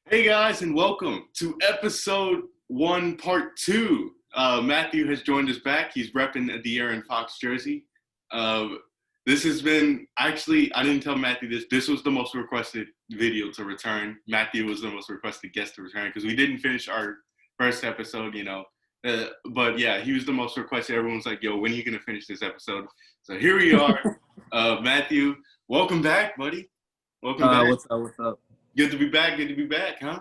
Hey guys, and welcome to episode 1, part 2. Matthew has joined us back. He's repping the Aaron Fox jersey. Uh, this has been actually, I didn't tell Matthew this. This was the most requested video to return. Matthew was the most requested guest to return because we didn't finish our first episode. But yeah, he was the most requested. Everyone's like, "Yo, when are you gonna finish this episode?" So here we are. Matthew, welcome back, buddy. Welcome back. What's up? What's up? Good to be back. Good to be back, huh?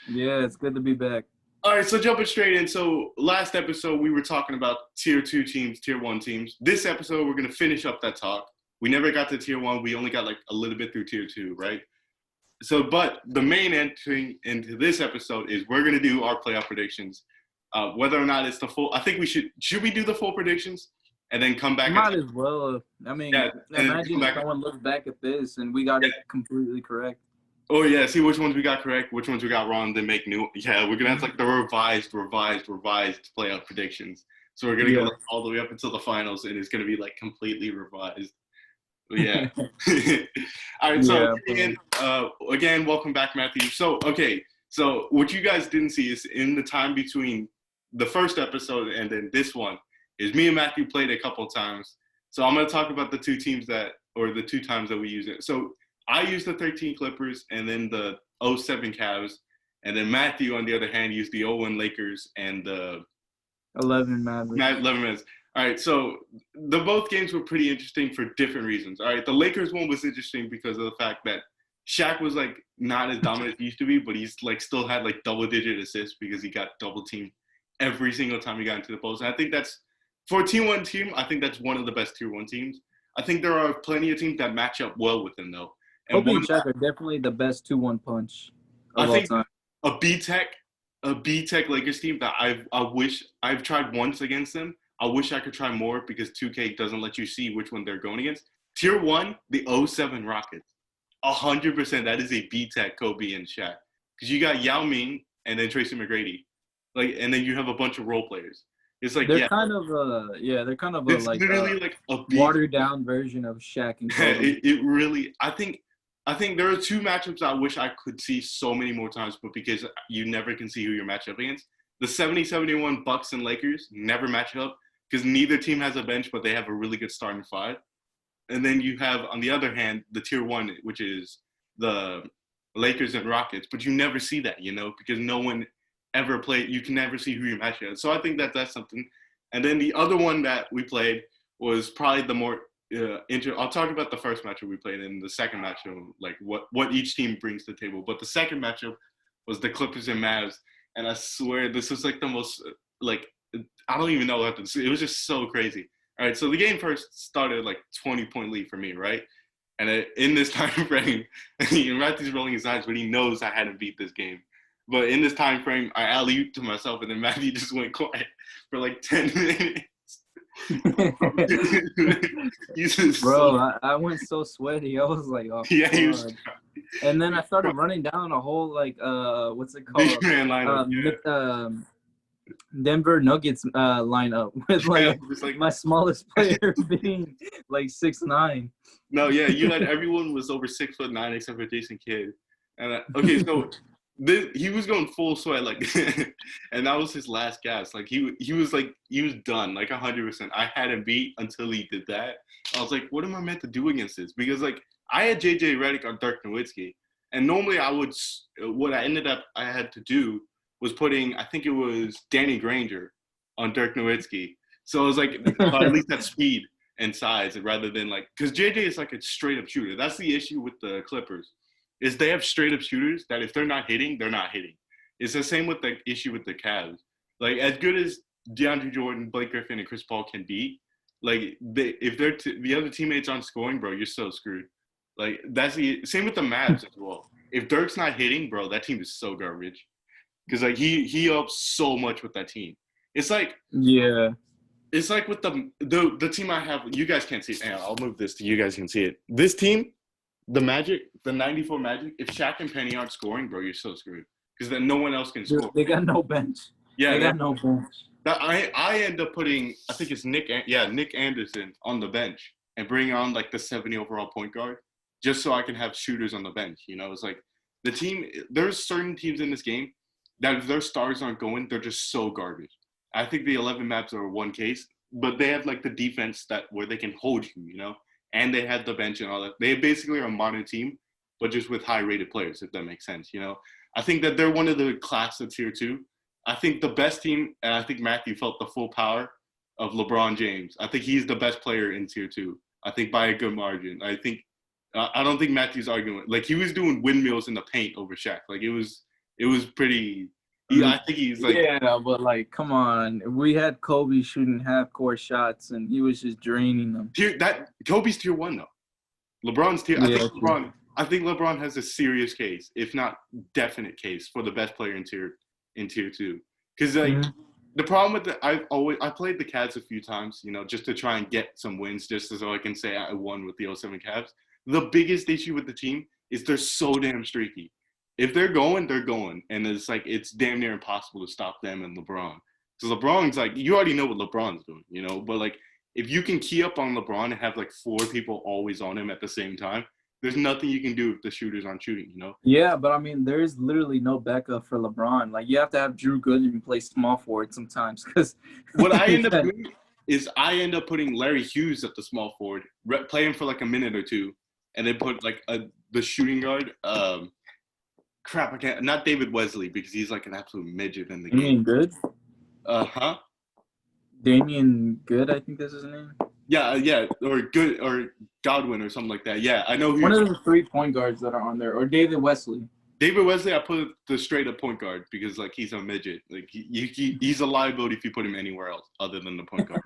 Yeah, it's good to be back. All right, so jumping straight in. So last episode we were talking about tier 2 teams, tier 1 teams. This episode we're gonna finish up that talk. We never got to tier 1. We only got like a little bit through tier 2, right? So, but the main entry into this episode is we're gonna do our playoff predictions. Whether or not it's the full, I think we should we do the full predictions and then come back? Might as well. I mean, Yeah, imagine if someone looks back at this and we got it completely correct. Oh yeah, see which ones we got correct, which ones we got wrong, then make new. Yeah, we're gonna have like the revised playoff predictions. So we're gonna go like, all the way up until the finals, and it's gonna be like completely revised. But yeah. All right. So again, welcome back, Matthew. So so what you guys didn't see is in the time between the first episode and then this one is me and Matthew played a couple of times. So I'm gonna talk about the two times that we use it. So I used the 13 Clippers and then the 07 Cavs. And then Matthew, on the other hand, used the 01 Lakers and the 11 Mavericks. 11 minutes. All right, so the both games were pretty interesting for different reasons. All right, the Lakers one was interesting because of the fact that Shaq was like not as dominant as he used to be, but he's like still had like double-digit assists because he got double teamed every single time he got into the post. And I think that's for a tier 1 team. I think that's one of the best tier 1 teams. I think there are plenty of teams that match up well with him though. Kobe and Shaq are definitely the best 2-1 punch of all time. A B-Tech Lakers team that I've tried once against them. I wish I could try more because 2K doesn't let you see which one they're going against. Tier 1, the 07 Rockets. 100% that is a B-Tech Kobe and Shaq. Because you got Yao Ming and then Tracy McGrady. And then you have a bunch of role players. It's like they're kind of literally like a watered down version of Shaq and Kobe. It really, I think there are two matchups I wish I could see so many more times, but because you never can see who you're matched up against. The 70-71 Bucks and Lakers never match up because neither team has a bench, but they have a really good starting five. And then you have, on the other hand, the tier 1, which is the Lakers and Rockets, but you never see that, because no one ever played. You can never see who you're matching up. So I think that's something. And then the other one that we played was probably the more I'll talk about the first matchup we played and the second matchup, like what each team brings to the table. But the second matchup was the Clippers and Mavs, and I swear this was like the most I don't even know what to say. It was just so crazy. All right, so the game first started like 20-point lead for me, right? And in this time frame, Matthew's rolling his eyes, but he knows I hadn't beat this game. But in this time frame, I alley-ooped to myself, and then Matthew just went quiet for like 10 minutes. Bro, I went so sweaty. I was like, oh, yeah, he was. And then I started running down a whole what's it called? Lineup, Denver Nuggets lineup with my smallest player being like 6'9". No, yeah, you had everyone was over 6'9" except for Jason Kidd. And so he was going full sweat, and that was his last gas. Like he was done, like 100%. I had him beat until he did that. I was like, what am I meant to do against this? Because I had JJ Redick on Dirk Nowitzki, and normally I had to do was putting, I think it was Danny Granger on Dirk Nowitzki. So it was like at least that speed and size rather than because JJ is like a straight up shooter. That's the issue with the Clippers. Is they have straight up shooters that if they're not hitting, they're not hitting. It's the same with the issue with the Cavs. Like as good as DeAndre Jordan, Blake Griffin, and Chris Paul can be, if the other teammates aren't scoring, bro, you're so screwed. Like that's the same with the Mavs as well. If Dirk's not hitting, bro, that team is so garbage. Because he helps so much with that team. It's like it's like with the team I have. You guys can't see it. I'll move this so you guys can see it. This team. The Magic, the 94 Magic, if Shaq and Penny aren't scoring, bro, you're so screwed. Because then no one else can score. They got no bench. Yeah, they got no bench. I end up putting, I think it's Nick Anderson on the bench and bring on the 70 overall point guard just so I can have shooters on the bench. It's like the team. There's certain teams in this game that if their stars aren't going, they're just so garbage. I think the 11 maps are one case, but they have like the defense that where they can hold you, and they have the bench and all that. They basically are a modern team, but just with high-rated players, if that makes sense. I think that they're one of the class of tier 2. I think the best team, and I think Matthew felt the full power of LeBron James. I think he's the best player in tier 2. I think by a good margin. I don't think Matthew's arguing. Like he was doing windmills in the paint over Shaq. Like it was pretty. I think he's like. Yeah, but like, come on. We had Kobe shooting half-court shots, and he was just draining them. Kobe's tier 1 though. LeBron's tier. Yeah, I think LeBron has a serious case, if not definite case, for the best player in tier 2. Because the problem with I played the Cavs a few times, just to try and get some wins, just so I can say I won with the 07 Cavs. The biggest issue with the team is they're so damn streaky. If they're going, they're going. And it's damn near impossible to stop them and LeBron. Because LeBron's you already know what LeBron's doing, But if you can key up on LeBron and have 4 people always on him at the same time, there's nothing you can do if the shooters aren't shooting, Yeah, but I mean, there is literally no backup for LeBron. Like, you have to have Drew Gooden play small forward sometimes. Because what I end up doing is I end up putting Larry Hughes at the small forward, play him for a minute or two, and then put the shooting guard. I can't. Not David Wesley because he's an absolute midget in the game. Damian Good. Damian Good, I think that's his name. Yeah, or Good or Godwin or something like that. Yeah, I know. One of the 3 point guards that are on there, or David Wesley. David Wesley, I put the straight up point guard because he's a midget. He's a liability if you put him anywhere else other than the point guard.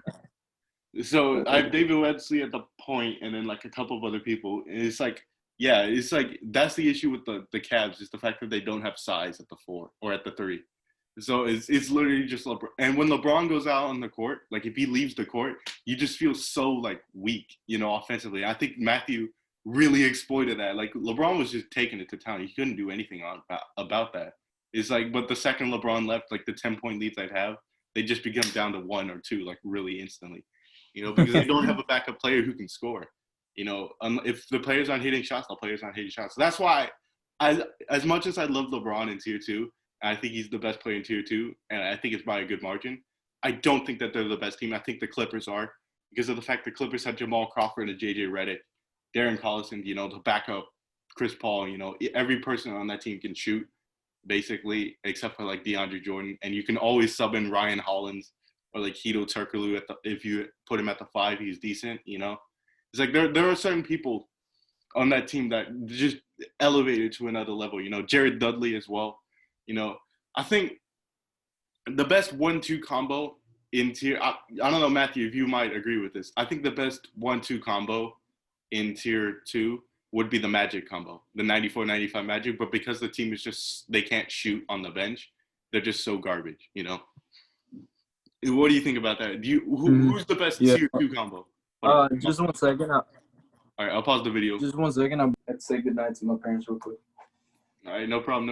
So I have David Wesley at the point, and then a couple of other people. And it's that's the issue with the Cavs is the fact that they don't have size at the 4 or at the 3. So it's literally just LeBron. And when LeBron goes out on the court, if he leaves the court, you just feel so weak, offensively. I think Matthew really exploited that. LeBron was just taking it to town. He couldn't do anything about that. It's but the second LeBron left, the 10-point lead they'd have, they just become down to 1 or 2, really instantly. Because they don't have a backup player who can score. If the players aren't hitting shots, the players aren't hitting shots. So that's why, as much as I love LeBron in tier 2, I think he's the best player in tier 2, and I think it's by a good margin. I don't think that they're the best team. I think the Clippers are because of the fact the Clippers have Jamal Crawford and JJ Redick, Darren Collison, to back up Chris Paul. Every person on that team can shoot, basically, except for DeAndre Jordan. And you can always sub in Ryan Hollins or Hedo Turkoglu if you put him at the 5, he's decent. It's there are certain people on that team that just elevated to another level. Jared Dudley as well. I think the best 1-2 combo in tier. I don't know, Matthew, if you might agree with this. I think the best 1-2 combo in tier 2 would be the Magic combo, the 94-95 Magic. But because the team is they can't shoot on the bench, they're just so garbage. What do you think about that? Who's the best tier 2 combo? Just 1 second. All right, I'll pause the video. Just 1 second. I'm going to say goodnight to my parents real quick. All right, no problem.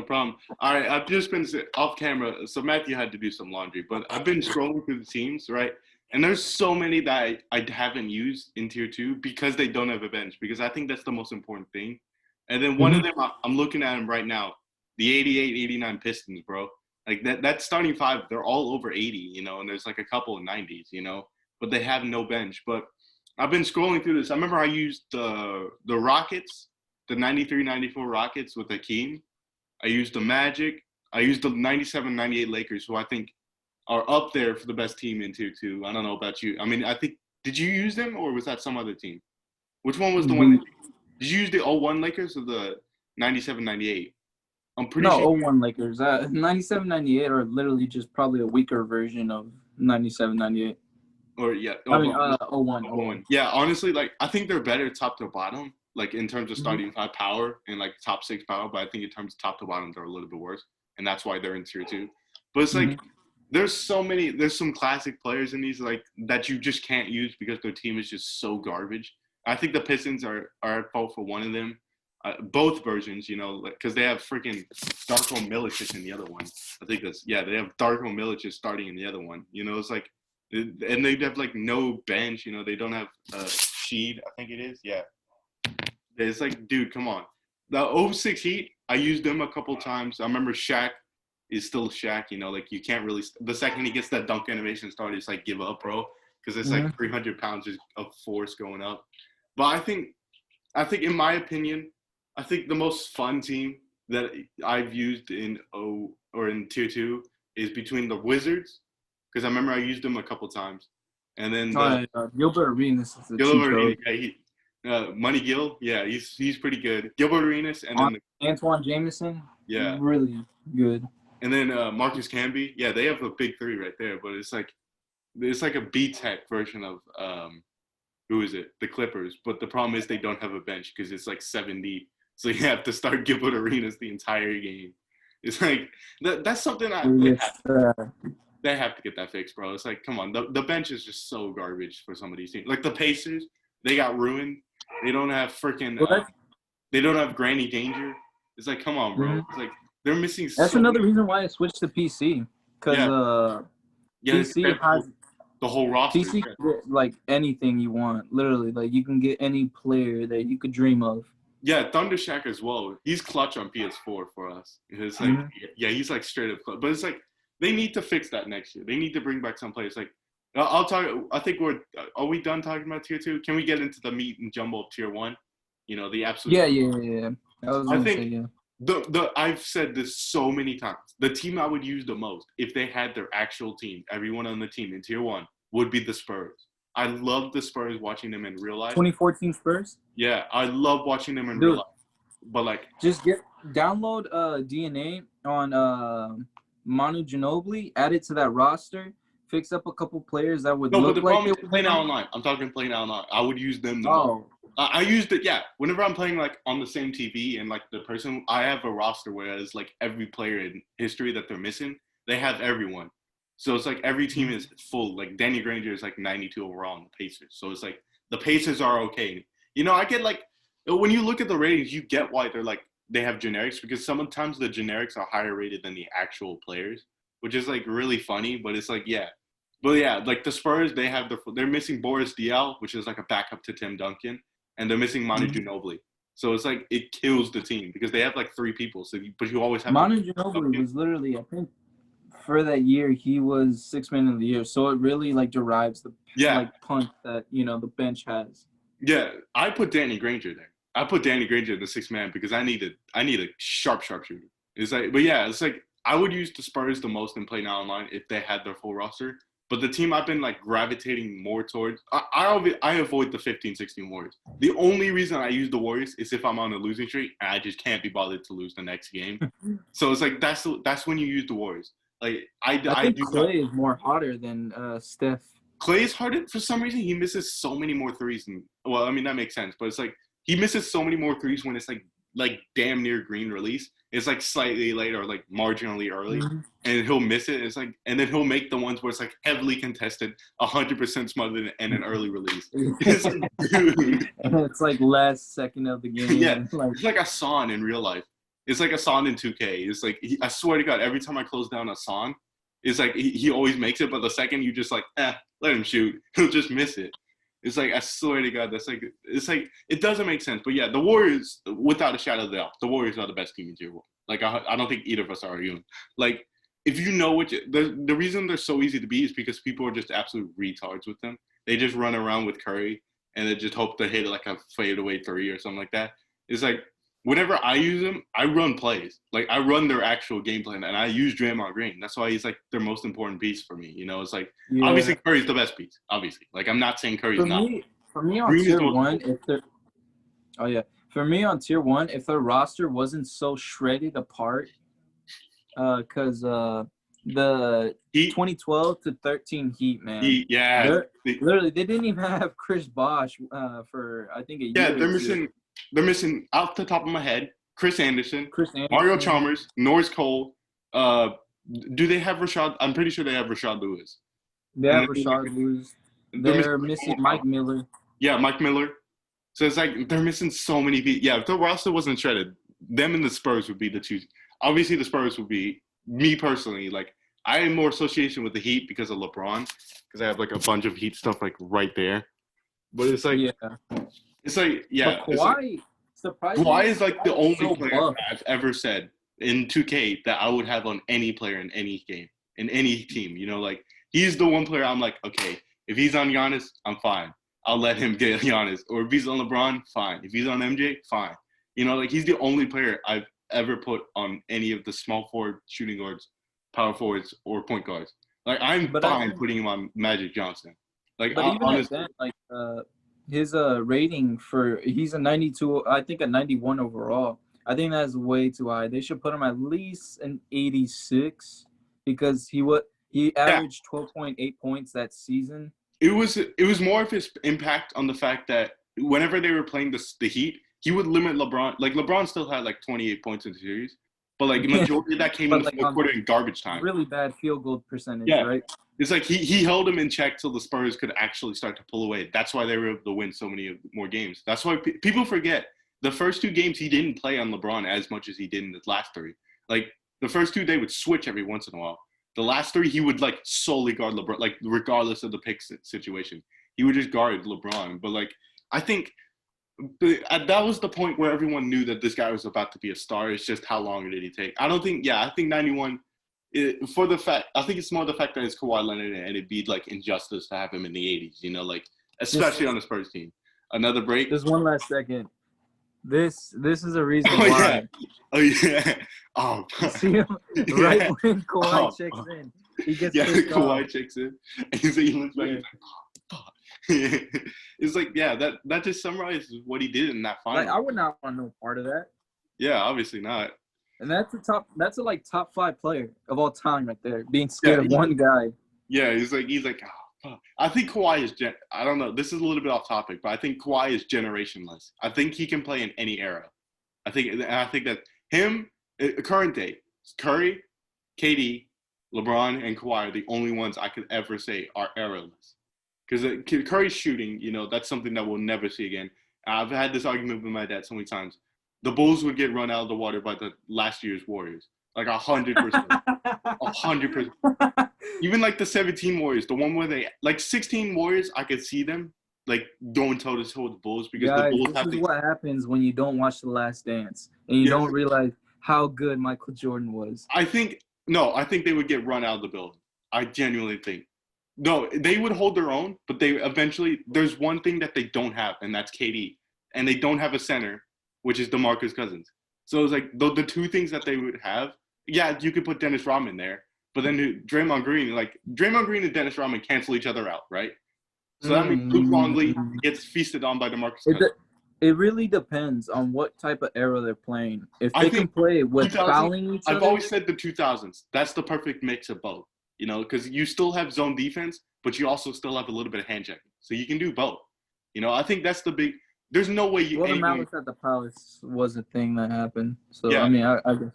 All right, I've just been off camera, so Matthew had to do some laundry, but I've been scrolling through the teams, right? And there's so many that I haven't used in tier 2 because they don't have a bench, because I think that's the most important thing. And then one of them, I'm looking at them right now, the 88-89 Pistons, bro. That starting 5, they're all over 80, and there's a couple of 90s, but they have no bench. But I've been scrolling through this. I remember I used the Rockets, the 93-94 Rockets with Hakeem. I used the Magic. I used the 97-98 Lakers, who I think are up there for the best team in tier 2. I don't know about you. I mean, I think, did you use them or was that some other team? Which one was the one? Did you use the 01 Lakers or the 97-98? I'm pretty sure. No, 01 Lakers. 97-98 are literally just probably a weaker version of 97-98. Or yeah. 01. Yeah, honestly, I think they're better top to bottom, in terms of starting 5 power and top 6 power, but I think in terms of top to bottom, they're a little bit worse. And that's why they're in tier 2. But it's there's some classic players in these that you just can't use because their team is just so garbage. I think the Pistons are at fault for one of them. Both versions, because they have freaking Darko Milicic in the other one. I think they have Darko Milicic starting in the other one. It's and they have no bench. They don't have Sheed, I think it is. Yeah, it's dude, come on. The 06 Heat, I used them a couple times. I remember Shaq is still Shaq. Like you can't really. The second he gets that dunk animation started, it's like give up, bro, because it's like 300 pounds of force going up. But I think in my opinion, I think the most fun team that I've used in or in tier 2 is between the Wizards, because I remember I used them a couple times, and then Gilbert Arenas is a cheat Gilbert code. Arenas, Money Gil, yeah, he's pretty good. Gilbert Arenas, and then Antoine Jameson, really good. And then Marcus Camby, yeah, they have a big three right there, but it's like a B-Tech version of who is it? The Clippers. But the problem is they don't have a bench because it's like 7 deep. So you have to start Gilbert Arenas the entire game. It's like that's something they have to get that fixed, bro. It's like, come on, the bench is just so garbage for some of these teams. Like the Pacers, they got ruined. They don't have freaking. They don't have Granny Danger. It's like, come on, bro. Mm-hmm. It's like they're missing. That's another reason why I switched to PC, because PC has the whole roster. PC can get like anything you want, literally. Like you can get any player that you could dream of. Yeah, Thunder Shack as well. He's clutch on PS4 for us. It's like, he's like straight up clutch. But it's like they need to fix that next year. They need to bring back some players. Like, I'll talk. I think are we done talking about tier 2? Can we get into the meat and jumbo of tier 1? The absolute. Yeah. I think I've said this so many times. The team I would use the most if they had their actual team, everyone on the team in tier 1, would be the Spurs. I love the Spurs, watching them in real life. 2014 Spurs? Yeah, I love watching them in real life. But like, just download DNA on Manu Ginobili, add it to that roster, fix up a couple players that would look like they would play now online. I'm talking play now online. I would use them the most. I used it, whenever I'm playing like on the same TV and like the person, I have a roster whereas like every player in history that they're missing, they have everyone. So it's like every team is full. Like Danny Granger is like 92 overall on the Pacers. So it's like the Pacers are okay. I get like, when you look at the ratings, you get why they have generics, because sometimes the generics are higher rated than the actual players, which is like really funny, but it's like, yeah. But yeah, like the Spurs, they're missing Boris Diaw, which is like a backup to Tim Duncan, and they're missing Manu Ginobili. So it's like, it kills the team because they have like 3 people. But you always have Manu Ginobili was literally, I think, for that year, he was 6th man of the year. So it really like derives the punch that the bench has. Yeah, I put Danny Granger there. I put Danny Granger in the 6th man because I need a sharp shooter. It's like, but yeah, it's like I would use the Spurs the most in Play Now Online if they had their full roster. But the team I've been like gravitating more towards, I avoid the 15-16 Warriors. The only reason I use the Warriors is if I'm on a losing streak and I just can't be bothered to lose the next game. So it's like that's when you use the Warriors. Like I think Clay is more hotter than Steph. Clay is harder for some reason. He misses so many more threes. Well, I mean that makes sense, but it's like he misses so many more threes when it's like damn near green release. It's like slightly late or like marginally early, and he'll miss it. It's like, and then he'll make the ones where it's like heavily contested, 100% smothered, and an early release. It's like, dude. And it's like last second of the game. Yeah, it's like a Son in real life. It's like a Son in 2K. It's like I swear to God, every time I close down a Son, it's like he always makes it, but the second you just like let him shoot, he'll just miss it. It's like, I swear to God, it's like it doesn't make sense. But yeah, the Warriors, without a shadow of a doubt, the Warriors are the best team in tier 1. Like I don't think either of us are arguing. Like if you know the reason they're so easy to beat is because people are just absolute retards with them. They just run around with Curry and they just hope to hit like a fadeaway 3 or something like that. It's like whenever I use them, I run plays. Like I run their actual game plan, and I use Draymond Green. That's why he's like their most important piece for me. It's like obviously Curry's the best piece. Obviously, like I'm not saying Curry's not. For me on tier 1, for me on tier 1, if their roster wasn't so shredded apart, because the 2012 to 13 Heat, man. Literally, they didn't even have Chris Bosh for I think a year. Yeah, they're missing off the top of my head Chris Anderson, Mario Chalmers, Norris Cole. Do they have Rashad? I'm pretty sure they have Rashad Lewis. They have Rashad Lewis. They're missing Mike Miller. Yeah, Mike Miller. So it's like they're missing so many people. Yeah, if the roster wasn't shredded, them and the Spurs would be the two. Obviously, the Spurs would be, me personally, like I have more association with the Heat because of LeBron, because I have like a bunch of Heat stuff like right there. But it's like, it's like, yeah. But Kawhi surprisingly, Kawhi is like the only so player buff. I've ever said in 2K that I would have on any player in any game, in any team. You know, like he's the one player I'm like, okay, if he's on Giannis, I'm fine. I'll let him get Giannis. Or if he's on LeBron, fine. If he's on MJ, fine. You know, like he's the only player I've ever put on any of the small forward, shooting guards, power forwards, or point guards. Like I'm fine putting him on Magic Johnson. Like, but even honestly, at that, like his rating he's a 92, I think a 91 overall. I think that's way too high. They should put him at least an 86 because he averaged 12.8 points that season. It was more of his impact on the fact that whenever they were playing the Heat, he would limit LeBron. Like LeBron still had like 28 points in the series, but like majority of that came in the fourth quarter in garbage time. Really bad field goal percentage, right? It's like he held him in check till the Spurs could actually start to pull away. That's why they were able to win so many more games. That's why people forget the first 2 games he didn't play on LeBron as much as he did in the last 3. Like the first 2 they would switch every once in a while. The last 3 he would like solely guard LeBron, like regardless of the pick situation, he would just guard LeBron. But like I think that was the point where everyone knew that this guy was about to be a star. It's just how long did he take? I think 91. I think it's more the fact that it's Kawhi Leonard and it'd be like injustice to have him in the 80s, you know, like especially on the Spurs team. Another break. Just one last second. This is a reason why. Yeah. Oh, see him right when Kawhi checks in. He gets Kawhi checks in. And he looks back and he's like, oh, fuck. It's like, yeah, that just summarizes what he did in that final. Like, I would not want no part of that. Yeah, obviously not. And that's a like top 5 player of all time right there, being scared of one guy. Yeah, he's like, oh, fuck. I think Kawhi is I don't know. This is a little bit off topic, but I think Kawhi is generationless. I think he can play in any era. I think that him, current day, Curry, KD, LeBron, and Kawhi are the only ones I could ever say are eraless. Because Curry's shooting, you know, that's something that we'll never see again. I've had this argument with my dad so many times. The Bulls would get run out of the water by the last year's Warriors. Like 100%. 100%. Even like the 17 Warriors, the one where they, like 16 Warriors, I could see them like going toe to toe with the Bulls because the Bulls this is what happens when you don't watch The Last Dance and you don't realize how good Michael Jordan was. I think they would get run out of the building. I genuinely think. No, they would hold their own, but they eventually, there's one thing that they don't have, and that's KD. And they don't have a center, which is DeMarcus Cousins. So it's like the 2 things that they would have, yeah, you could put Dennis Rodman there, but then Draymond Green and Dennis Rodman cancel each other out, right? So that means Luke Longley gets feasted on by DeMarcus Cousins. It really depends on what type of era they're playing. If they can play with fouling each other. I've always said the 2000s. That's the perfect mix of both. You know, because you still have zone defense, but you also still have a little bit of hand checking. So you can do both. You know, I think that's the big – there's no way you – Well, the malice at the Palace was a thing that happened. So, yeah. I mean, I guess.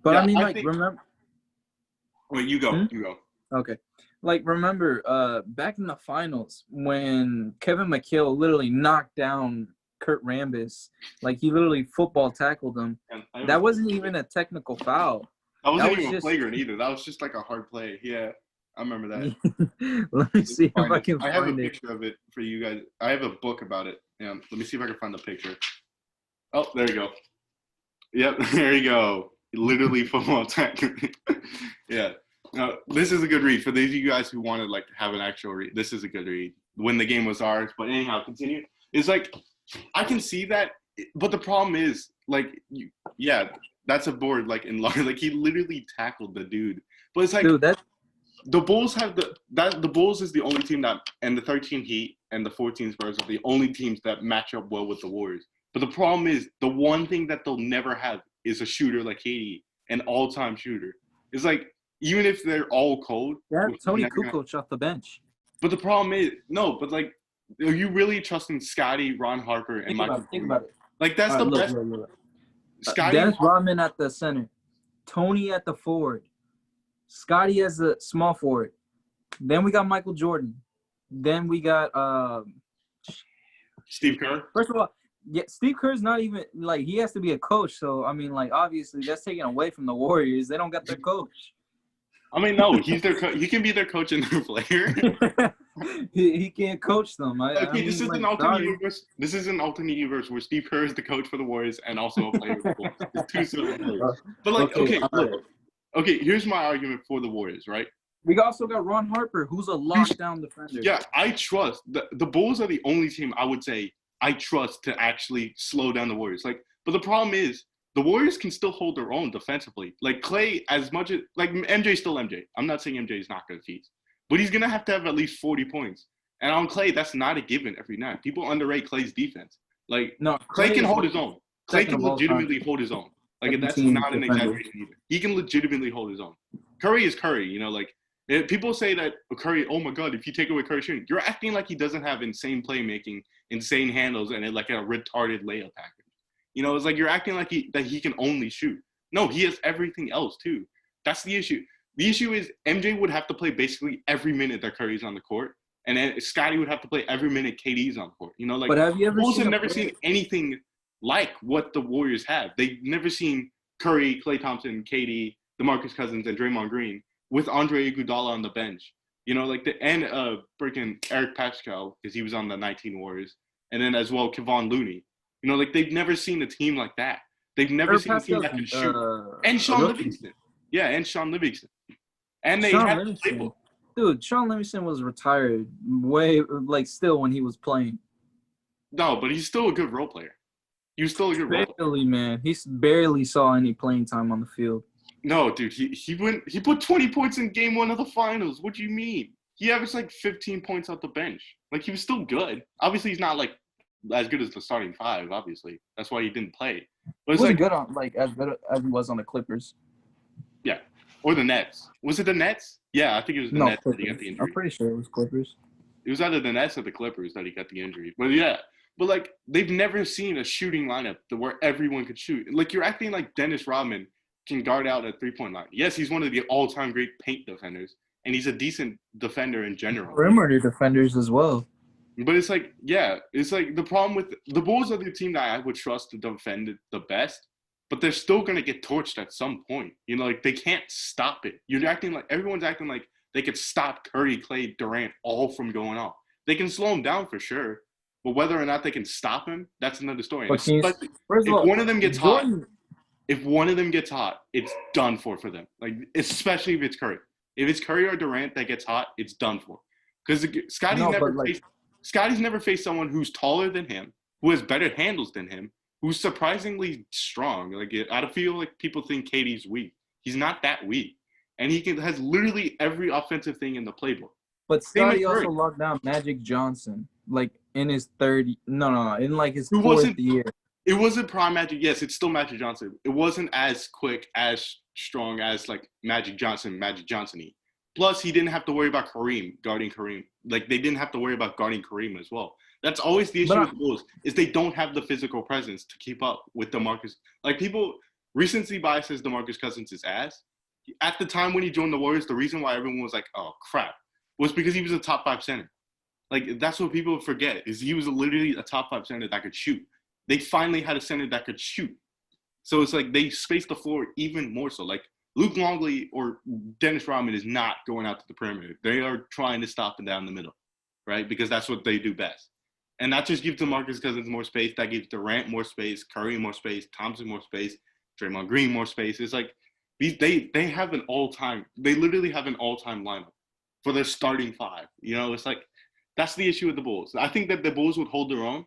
But, yeah, I mean, like, remember – Wait, you go. You go. Okay. Like, remember back in the finals when Kevin McHale literally knocked down Kurt Rambis. Like, he literally football tackled him. That wasn't even a technical foul. That wasn't even flagrant either. That was just like a hard play. Yeah, I remember that. Let me see if I can find it. I have a picture of it for you guys. I have a book about it. Yeah, let me see if I can find the picture. Oh, there you go. Yep, there you go. Literally football tackling. Yeah. This is a good read. For those of you guys who want to like have an actual read, this is a good read. When the game was ours. But anyhow, continue. It's like, I can see that. But the problem is, like, that's a board, like, in long. Like, he literally tackled the dude. But it's like, dude, the Bulls have the Bulls is the only team that, and the 13 Heat and the 14 Spurs are the only teams that match up well with the Warriors. But the problem is, the one thing that they'll never have is a shooter like KD, an all-time shooter. It's like, even if they're all cold. Yeah, Tony Kukoc off the bench. But the problem is, but like, are you really trusting Scotty, Ron Harper, and Michael? Think about it. Like, that's the best. Look. Dennis Rodman at the center, Tony at the forward, Scotty as a small forward. Then we got Michael Jordan. Then we got Steve Kerr. First of all, yeah, Steve Kerr's not even like, he has to be a coach. So I mean, like, obviously that's taken away from the Warriors. They don't got their coach. I mean, no, he's their he can be their coach and their player. he can't coach them. Okay, this is an alternate universe. This is an alternate universe where Steve Kerr is the coach for the Warriors and also a player for the Bulls. It's two separate players. But like, okay, look. Right. Okay, here's my argument for the Warriors, right? We also got Ron Harper, who's a lockdown defender. Yeah, I trust the Bulls are the only team I would say I trust to actually slow down the Warriors. Like, but the problem is the Warriors can still hold their own defensively. Like Klay, as much as like MJ's still MJ. I'm not saying MJ is not good at feats, but he's gonna have to have at least 40 points. And on Klay, that's not a given every night. People underrate Klay's defense. Like, no, Klay can hold his own. Klay can legitimately hold his own. Like, that's not an exaggeration either. He can legitimately hold his own. Curry is Curry, you know, like, people say that Curry, oh my God, if you take away Curry's shooting, you're acting like he doesn't have insane playmaking, insane handles, and like a retarded layup package. You know, it's like you're acting like he can only shoot. No, he has everything else too. That's the issue. The issue is MJ would have to play basically every minute that Curry's on the court. And then Scotty would have to play every minute KD's on the court. You know, like, the Bulls have never seen anything like what the Warriors have. They've never seen Curry, Klay Thompson, KD, DeMarcus Cousins, and Draymond Green with Andre Iguodala on the bench. You know, like freaking Eric Pascal, because he was on the 19 Warriors. And then as well, Kevon Looney. You know, like, they've never seen a team like that. They've never seen a team that can shoot. And Sean Livingston. Yeah, and Sean Livingston. And they had the playbook. Dude, Sean Livingston was retired still when he was playing. No, but he's still a good role player. He was still a good role player. Barely, man. He barely saw any playing time on the field. No, dude, he put 20 points in game 1 of the finals. What do you mean? He averaged like 15 points off the bench. Like, he was still good. Obviously, he's not like as good as the starting 5, obviously. That's why he didn't play. But it's good on as good as he was on the Clippers. Yeah. Or the Nets. Was it the Nets? Yeah, I think it was the Nets that he got the injury. I'm pretty sure it was Clippers. It was either the Nets or the Clippers that he got the injury. But yeah, like, they've never seen a shooting lineup where everyone could shoot. Like, you're acting like Dennis Rodman can guard out at 3-point line. Yes, he's one of the all-time great paint defenders, and he's a decent defender in general. Perimeter defenders as well. But it's like, yeah, it's like the problem with the Bulls are the team that I would trust to defend it the best. But they're still going to get torched at some point. You know, like, they can't stop it. Everyone's acting like they could stop Curry, Klay, Durant all from going off. They can slow him down for sure. But whether or not they can stop him, that's another story. If one of them gets hot, it's done for them. Like, especially if it's Curry. If it's Curry or Durant that gets hot, it's done for. Because Scotty's never faced someone who's taller than him, who has better handles than him, who's surprisingly strong. Like, I feel like people think KD's weak. He's not that weak. And he has literally every offensive thing in the playbook. But Scotty also locked down Magic Johnson, like, in his in like his fourth year. It wasn't prime Magic. Yes, it's still Magic Johnson. It wasn't as quick, as strong as, like, Magic Johnson-y. Plus, he didn't have to worry about guarding Kareem. Like, they didn't have to worry about guarding Kareem as well. That's always the issue with the Bulls, is they don't have the physical presence to keep up with DeMarcus. Like, recency bias says DeMarcus Cousins is ass. At the time when he joined the Warriors, the reason why everyone was like, oh, crap, was because he was a top 5 center. Like, that's what people forget, is he was literally a top 5 center that could shoot. They finally had a center that could shoot. So it's like they spaced the floor even more so. Like, Luke Longley or Dennis Rodman is not going out to the perimeter. They are trying to stop and down the middle, right? Because that's what they do best. And that just gives DeMarcus Cousins more space. That gives Durant more space, Curry more space, Thompson more space, Draymond Green more space. It's like they have an all-time – they literally have an all-time lineup for their starting 5. You know, it's like that's the issue with the Bulls. I think that the Bulls would hold their own.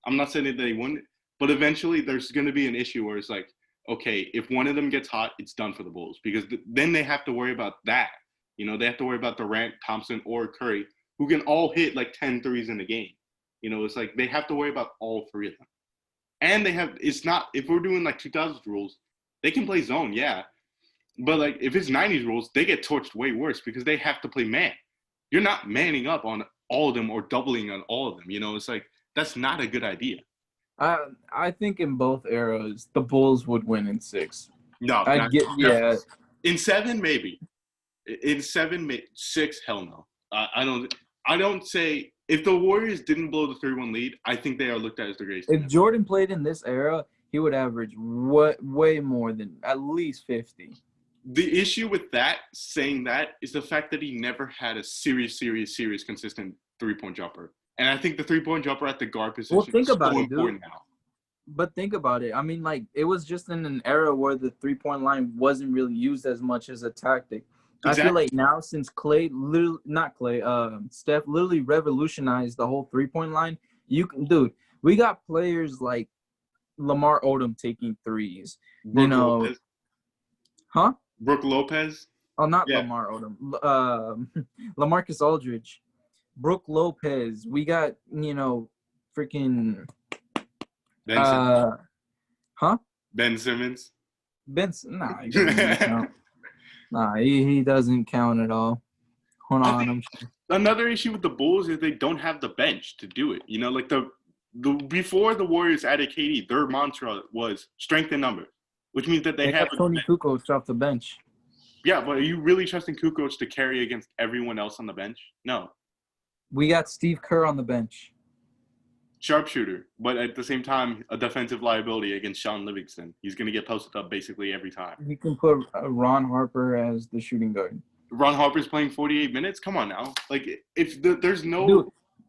I'm not saying that they wouldn't. But eventually there's going to be an issue where it's like, okay, if one of them gets hot, it's done for the Bulls. Because then they have to worry about that. You know, they have to worry about Durant, Thompson, or Curry, who can all hit like 10 threes in a game. You know, it's like they have to worry about all 3 of them. And it's not, if we're doing like 2000s rules, they can play zone, yeah. But like if it's 90s rules, they get torched way worse because they have to play man. You're not manning up on all of them or doubling on all of them. You know, it's like that's not a good idea. I think in both eras, the Bulls would win in 6. No, yeah. In 7, maybe. In 7, 6, hell no. I don't say if the Warriors didn't blow the 3-1 lead, I think they are looked at as the greatest. If Jordan played in this era, he would average way more than at least 50. The issue with saying that, is the fact that he never had a serious, consistent three-point jumper. And I think the three-point jumper at the guard position is so important now. But think about it. I mean, like, it was just in an era where the three-point line wasn't really used as much as a tactic. Exactly. I feel like now, since Steph literally revolutionized the whole three-point line, we got players like Lamar Odom taking threes. Lopez. Huh? Brooke Lopez? Oh, not Lamar Odom. LaMarcus Aldridge. Brooke Lopez. We got, freaking – Ben Simmons. Huh? Ben Simmons. Nah, he doesn't count. Nah, he doesn't count at all. Hold on. Another issue with the Bulls is they don't have the bench to do it. Like the before the Warriors added KD, their mantra was strength in numbers, which means that they have Tony Kukoc off the bench. Yeah, but are you really trusting Kukoc to carry against everyone else on the bench? No. We got Steve Kerr on the bench. Sharpshooter, but at the same time, a defensive liability against Sean Livingston. He's going to get posted up basically every time. You can put Ron Harper as the shooting guard. Ron Harper's playing 48 minutes? Come on now. Like, if there's no Dude,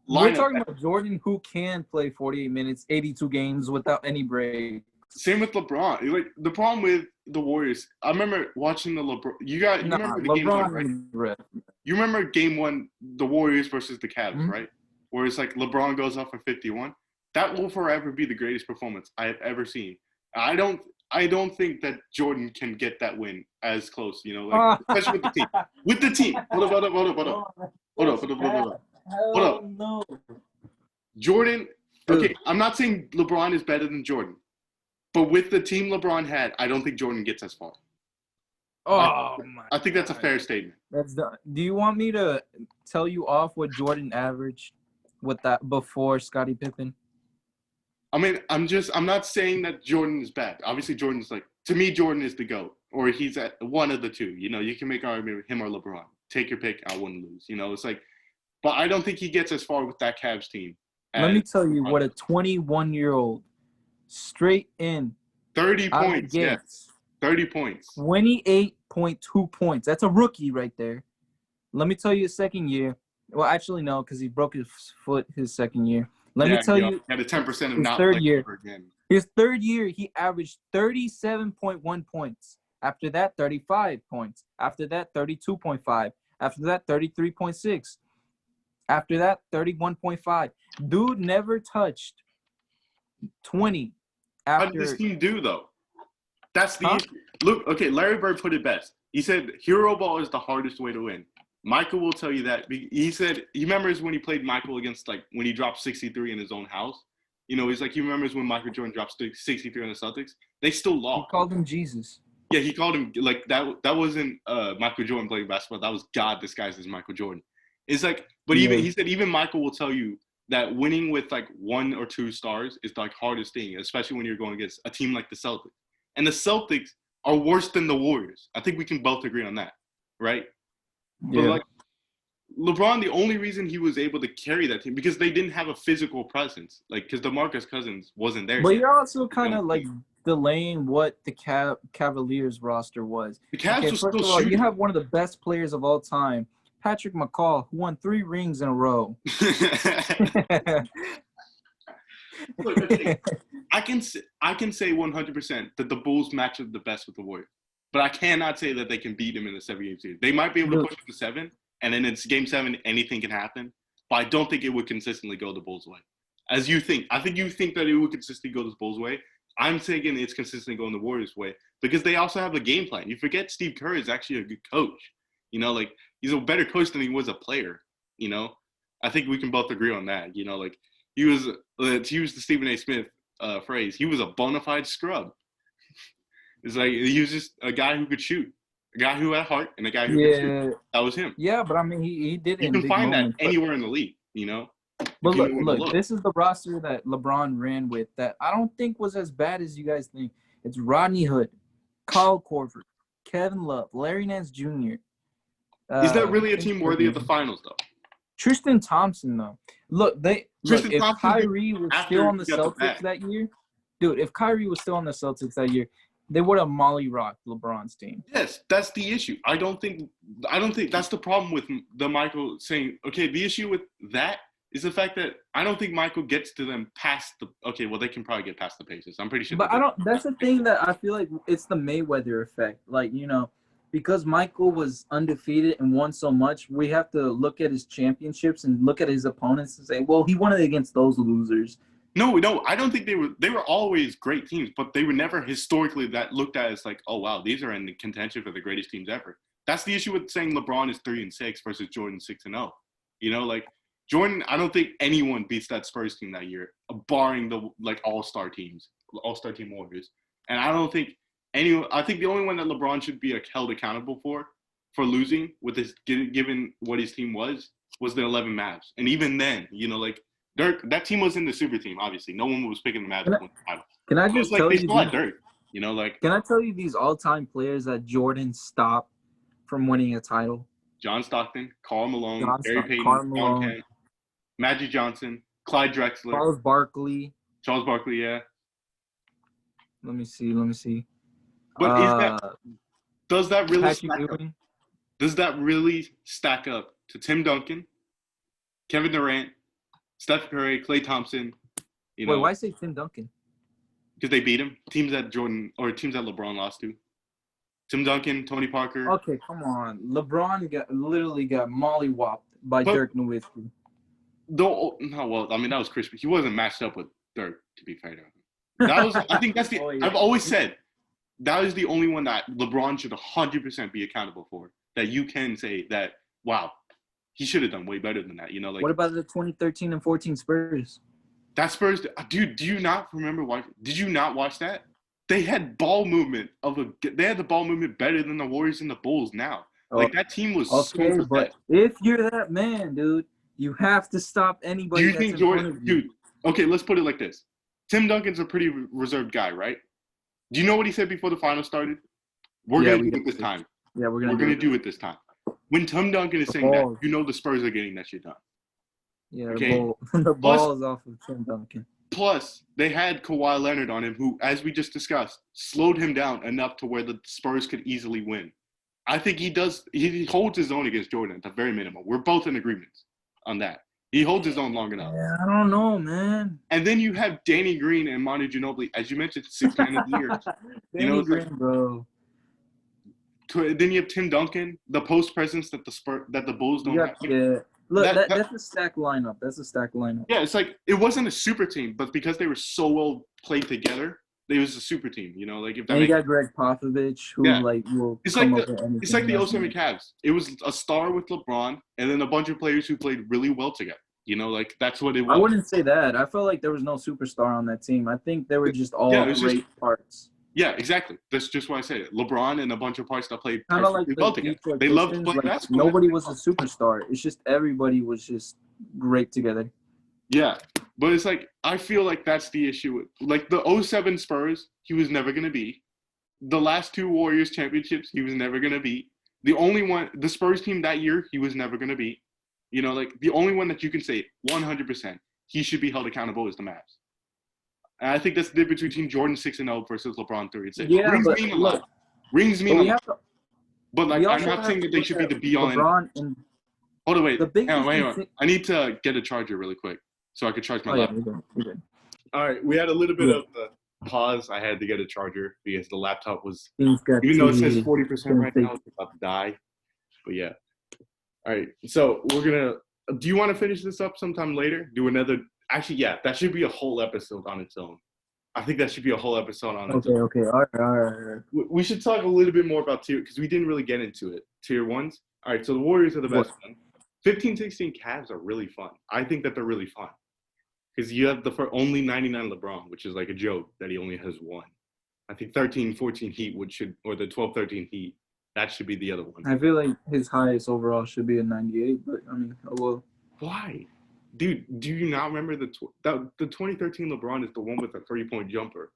we're talking about Jordan, who can play 48 minutes, 82 games without any break. Same with LeBron. Like, the problem with the Warriors, I remember watching the LeBron. You remember the game one, right? You remember game one, the Warriors versus the Cavs, right? Where it's like LeBron goes off for 51. That will forever be the greatest performance I have ever seen. I don't think that Jordan can get that win as close, especially with the team. With the team. Hold up. No. Jordan, okay, I'm not saying LeBron is better than Jordan. But with the team LeBron had, I don't think Jordan gets as far. I think that's a fair statement. Do you want me to tell you off what Jordan averaged with that before Scottie Pippen? I mean, I'm not saying that Jordan is bad. Obviously, Jordan's to me, Jordan is the GOAT, or he's at one of the two. You can make an argument with him or LeBron. Take your pick. I wouldn't lose. It's like, but I don't think he gets as far with that Cavs team. Let me tell you what a 21-year-old straight in 30 points. Yes, 30 points. 28.2 points. That's a rookie right there. Let me tell you his second year. Well, actually, no, because he broke his foot his second year. Let me tell you. He had a 10% of not third year. Again. His third year, he averaged 37.1 points. After that, 35 points. After that, 32.5. After that, 33.6. After that, 31.5. Dude never touched 20. How did this team do, though? That's the issue. Look, okay, Larry Bird put it best. He said, hero ball is the hardest way to win. Michael will tell you that. He said he remembers when he played Michael against, when he dropped 63 in his own house. He's like, he remembers when Michael Jordan dropped 63 on the Celtics. They still lost. He called him Jesus. Yeah, he called him, that wasn't Michael Jordan playing basketball. That was God disguised as Michael Jordan. It's like, but he said even Michael will tell you that winning with, one or two stars is the hardest thing, especially when you're going against a team like the Celtics. And the Celtics are worse than the Warriors. I think we can both agree on that, right? Yeah. But LeBron, the only reason he was able to carry that team because they didn't have a physical presence, because DeMarcus Cousins wasn't there. But you're also kind of delaying what the Cavaliers roster was. The Cavs was first of all, you have one of the best players of all time, Patrick McCall, who won 3 rings in a row. Look, okay, I can say 100% that the Bulls match up the best with the Warriors. But I cannot say that they can beat them in the 7-game series. They might be able to push it to 7, and then it's game 7, anything can happen. But I don't think it would consistently go the Bulls' way. As you think. I think you think that it would consistently go the Bulls' way. I'm thinking it's consistently going the Warriors' way because they also have a game plan. You forget Steve Kerr is actually a good coach. He's a better coach than he was a player. I think we can both agree on that. He was, to use the Stephen A. Smith phrase, he was a bona fide scrub. It's like he was just a guy who could shoot, a guy who had heart, and a guy who could shoot. That was him. Yeah, but I mean, he did it. You can find that anywhere in the league, But look, this is the roster that LeBron ran with that I don't think was as bad as you guys think. It's Rodney Hood, Kyle Korver, Kevin Love, Larry Nance Jr. Is that really a team worthy of the finals, though? Tristan Thompson, though. If Kyrie was still on the Celtics that year, dude, if Kyrie was still on the Celtics that year, They would have mollyrocked LeBron's team. Yes, that's the issue. I don't think that's the problem with the Michael saying, okay, the issue with that is the fact that I don't think Michael gets to them past the, okay, well, they can probably get past the Pacers. I'm pretty sure. But that's the thing that I feel like it's the Mayweather effect. Like, you know, because Michael was undefeated and won so much, we have to look at his championships and look at his opponents and say, well, he won it against those losers. No, I don't think they were always great teams, but they were never historically that looked at as like, oh wow, these are in the contention for the greatest teams ever. That's the issue with saying LeBron is 3-6 versus Jordan 6-0. You know, like Jordan, I don't think anyone beats that Spurs team that year, barring the like all-star team Warriors. And I don't think anyone. I think the only one that LeBron should be held accountable for losing with his given what his team was the 11 Mavs. And even then, you know, like. Dirk, that team was in the super team, obviously. No one was picking the Mavs. Can I just tell you these, Dirk, you know, like. Can I tell you these all-time players that Jordan stopped from winning a title? John Stockton, Karl Malone, Gary Payton, John Kent, Magic Johnson, Clyde Drexler. Charles Barkley, yeah. Let me see. But does that really stack up? Does that really stack up to Tim Duncan, Kevin Durant, Steph Curry, Klay Thompson, you know. Wait, why say Tim Duncan? Because they beat him. Teams that LeBron lost to. Tim Duncan, Tony Parker. Okay, come on. LeBron literally got mollywopped by Dirk Nowitzki. Well, I mean, that was Chris. He wasn't matched up with Dirk, to be fair to him. That was, I think that's the, I've always said, that is the only one that LeBron should 100% be accountable for. That you can say that, wow, he should have done way better than that, you know. Like, what about the 2013 and 14 Spurs? That Spurs, dude. Do you not remember? Did you not watch that? They had ball movement They had the ball movement better than the Warriors and the Bulls now. Like that team was okay, so but if you're that man, dude, you have to stop anybody. Do you think Jordan, dude? Okay, let's put it like this. Tim Duncan's a pretty reserved guy, right? Do you know what he said before the final started? We're gonna do it this time. Yeah, we're gonna do it this time. When Tim Duncan is saying that, you know the Spurs are getting that shit done. Yeah, okay? The ball is off of Tim Duncan. Plus, they had Kawhi Leonard on him, who, as we just discussed, slowed him down enough to where the Spurs could easily win. I think he does. He holds his own against Jordan at the very minimum. We're both in agreement on that. He holds his own long enough. Yeah, I don't know, man. And then you have Danny Green and Manu Ginobili, as you mentioned, 6 man of the year. Danny Green, bro. Then you have Tim Duncan, the post presence that the Bulls don't have. Yeah. Look, that's a stacked lineup. Yeah, it's like it wasn't a super team, but because they were so well played together, it was a super team. You know, like if that. And you got Greg Popovich, who will. It's like the 07 Cavs. It was a star with LeBron, and then a bunch of players who played really well together. You know, like that's what it was. I wouldn't say that. I felt like there was no superstar on that team. I think they were just all great parts. Yeah, exactly. That's just why I say it. LeBron and a bunch of parts that played kind of like well together. They loved playing basketball. Nobody was a superstar. It's just everybody was just great together. Yeah, but it's like I feel like that's the issue. Like the 07 Spurs, he was never going to be. The last two Warriors championships, he was never going to be. The Spurs team that year, he was never going to be. You know, like the only one that you can say 100% he should be held accountable is the Mavs. And I think that's the difference between Jordan 6-0 versus LeBron 3-6. Yeah, Rings mean a lot. But like, I'm not saying that they should be the be-all. Hold on, wait. Wait. I need to get a charger really quick so I can charge my laptop. Yeah, all right, we had a little bit of a pause. I had to get a charger because the laptop was, even though it says 40% right now, it's about to die. But yeah. All right, so we're going to – do you want to finish this up sometime later? Do another – actually, yeah, that should be a whole episode on its own. I think that should be a whole episode on its own. Okay. All right. We should talk a little bit more about tier, because we didn't really get into it. Tier ones. All right, so the Warriors are the best one. 15-16 Cavs are really fun. I think that they're really fun. Because you have the only 99 LeBron, which is like a joke that he only has one. I think 13-14 Heat or the 12-13 Heat, that should be the other one. I feel like his highest overall should be a 98, but I mean, oh well. Why? Dude, do you not remember the 2013 LeBron is the one with the 3-point jumper?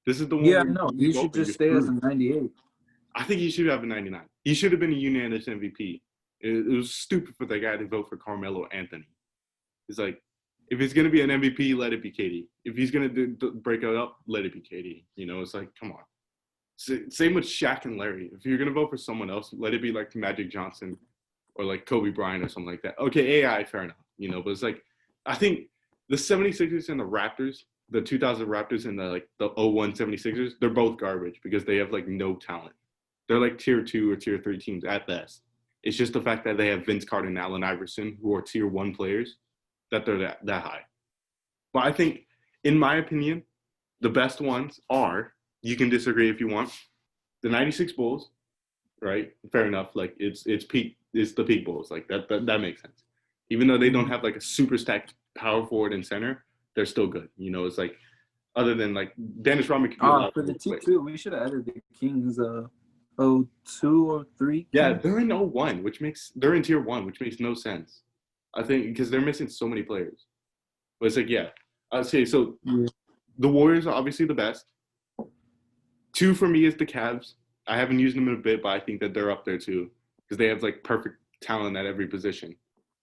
This is the one. Yeah, no, he should just stay as a 98. I think he should have a 99. He should have been a unanimous MVP. It was stupid for that guy to vote for Carmelo Anthony. It's like, if it's going to be an MVP, let it be KD. If he's going to break it up, let it be KD. You know, it's like, come on. Same with Shaq and Larry. If you're gonna vote for someone else, let it be like Magic Johnson or like Kobe Bryant or something like that. Okay, AI, fair enough, but it's like I think the 76ers and the Raptors, the 2000 Raptors and the 01 76ers, they're both garbage because they have like no talent. They're like tier 2 or tier 3 teams at best. It's just the fact that they have Vince Carter and Allen Iverson, who are tier 1 players, that they're that high. But I think, in my opinion, the best ones are, you can disagree if you want, the 96 Bulls, right? Fair enough. Like it's the peak Bulls. Like that makes sense. Even though they don't have like a super stacked power forward and center, they're still good. It's like, other than like Dennis Rodman could be for the T2, we should have added the Kings 02 or 3. Yeah, they're in 01, they're in tier 1, which makes no sense. I think because they're missing so many players. But it's like, yeah. I'd say so. Yeah. The Warriors are obviously the best. 2 for me is the Cavs. I haven't used them in a bit, but I think that they're up there too because they have like perfect talent at every position.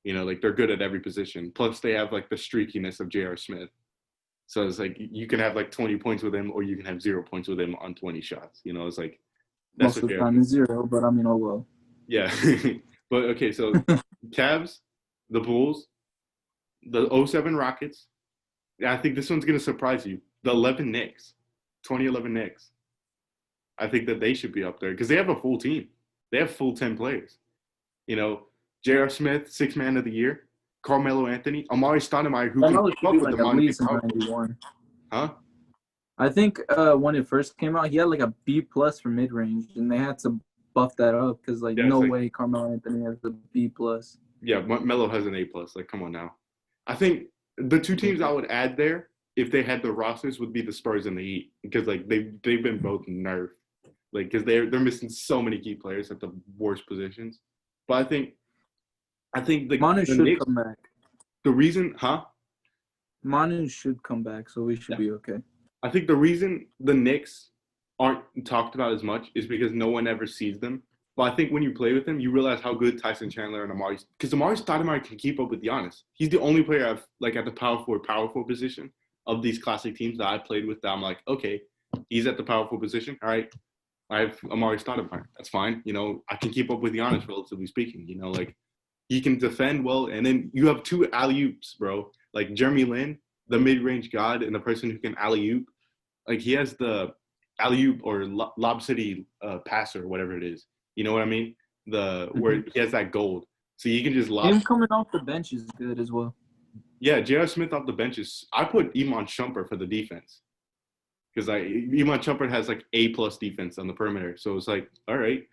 Like they're good at every position. Plus they have like the streakiness of J.R. Smith. So it's like you can have like 20 points with him or you can have 0 points with him on 20 shots. It's like that's most of the time is 0, but I mean, oh well. Yeah. But okay, so Cavs, the Bulls, the 07 Rockets. Yeah, I think this one's going to surprise you. The 2011 Knicks. I think that they should be up there because they have a full team. They have full 10 players. J.R. Smith, 6th man of the year. Carmelo Anthony. Amari Stoudemire, who can keep up with the Monty Powell. Huh? I think when it first came out, he had like a B+ for mid-range, and they had to buff that up because no way Carmelo Anthony has a B+. Yeah, Melo has an A+. Like, come on now. I think the 2 teams I would add there, if they had the rosters, would be the Spurs and the Heat because like they've been both nerfed, like because they're missing so many key players at the worst positions. But I think the Manu should Knicks, come back. The reason, Manu should come back, so we should be okay. I think the reason the Knicks aren't talked about as much is because no one ever sees them. But I think when you play with them, you realize how good Tyson Chandler and Amari Stoudemire can keep up with Giannis. He's the only player I've like at the power forward position of these classic teams that I played with that I'm like, okay, he's at the power forward position. All right, I have Amari Stoudemire. That's fine. I can keep up with Giannis, relatively speaking. Like he can defend well, and then you have 2 alley-oops, bro. Like Jeremy Lin, the mid-range god, and the person who can alley-oop. Like he has the alley-oop or lob city passer, or whatever it is. You know what I mean? Where he has that gold. So you can just lob. Him coming off the bench is good as well. Yeah, J.R. Smith off the bench I put Iman Shumpert for the defense. Because Iman Shumpert has like A+ defense on the perimeter. So it's like, all right,